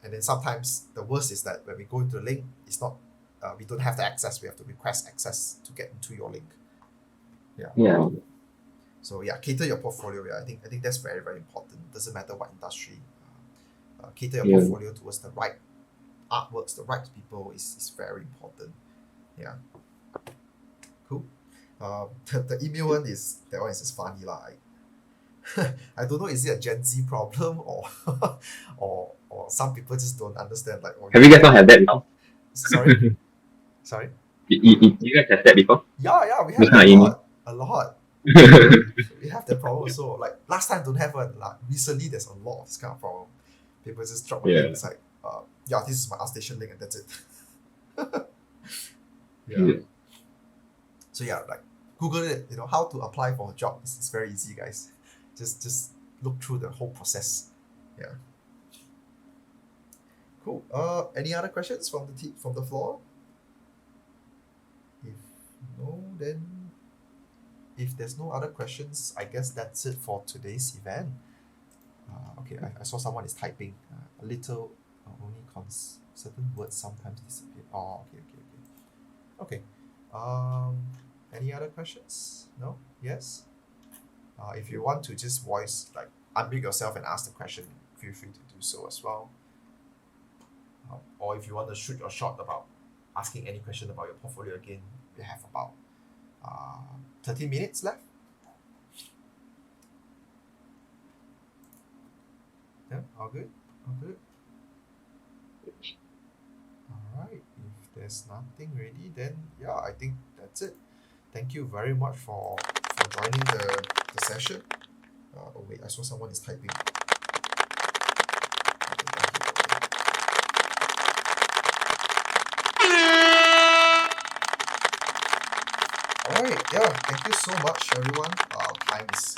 and then sometimes the worst is that when we go into the link, it's not we don't have the access. We have to request access to get into your link. Yeah. So cater your portfolio. I think that's very, very important. Doesn't matter what industry. Cater your portfolio towards the right artworks, the right people is very important. Yeah. Cool. The email one is just funny lah. I don't know, is it a Gen Z problem or or some people just don't understand, like, have you guys not had that before? Sorry. You guys had that before? Yeah, we have a lot. We have that problem also. Like last time don't have one. Like recently there's a lot of this kind of problem. People just drop a link. It's like, this is my ArtStation link and that's it. So like Google it. How to apply for a job. It's very easy, guys. Just look through the whole process. Yeah. Cool. Any other questions from the floor? If no, then if there's no other questions, I guess that's it for today's event. Okay, I saw someone is typing a little. Only certain words sometimes disappear. Oh, okay. Any other questions? No? Yes? If you want to just unmute yourself and ask the question, feel free to do so as well. Or if you want to shoot your shot about asking any question about your portfolio again, we have about 30 minutes left. Yeah, all good. there's nothing really, then yeah, I think that's it. Thank you very much for joining the session. Oh wait, I saw someone is typing. Okay, thank you. Alright, yeah, thank you so much everyone. Time is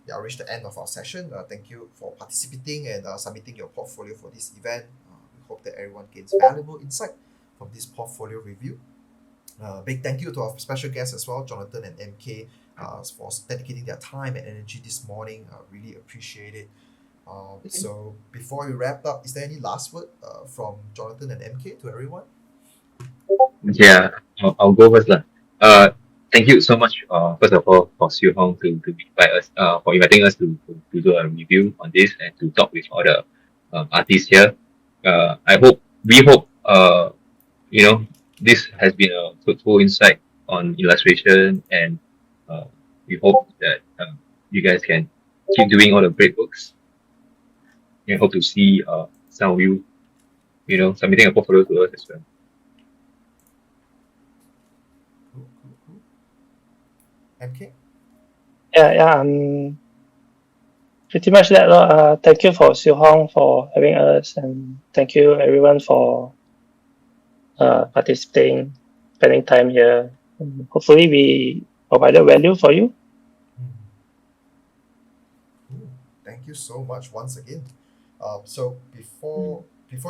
yeah, reached the end of our session. Thank you for participating and submitting your portfolio for this event. We hope that everyone gains valuable insight from this portfolio review. Big thank you to our special guests as well, Johnathan and MK, for dedicating their time and energy this morning. Really appreciate it. So before we wrap up, is there any last word from Johnathan and MK to everyone? Yeah, I'll go first lah. Thank you so much. First of all, for Siu Hong to invite us. For inviting us to do a review on this and to talk with all the artists here. We hope you know this has been a fruitful insight on illustration, and we hope that you guys can keep doing all the great works. And hope to see some of you, submitting a portfolio to us as well. Cool. MK? Yeah, pretty much that. Thank you for Siu Hong for having us, and thank you everyone for participating, spending time here. Hopefully, we provided value for you. Thank you so much once again. So before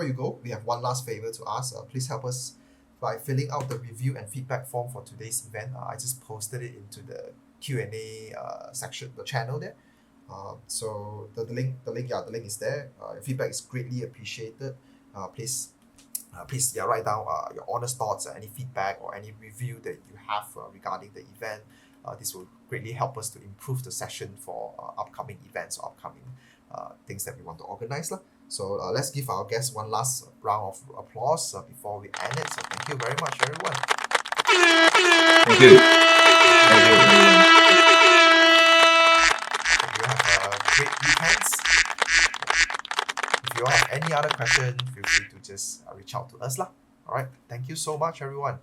you go, we have one last favor to ask. Please help us by filling out the review and feedback form for today's event. I just posted it into the Q&A section, the channel there. So the link is there. Your feedback is greatly appreciated. Please write down your honest thoughts, any feedback or any review that you have regarding the event. This will greatly help us to improve the session for upcoming events or upcoming things that we want to organize. So let's give our guests one last round of applause before we end it. So thank you very much, everyone. Thank you. Hope you have a great weekends. If you all have any other question, feel free to just reach out to us. All right. Thank you so much, everyone.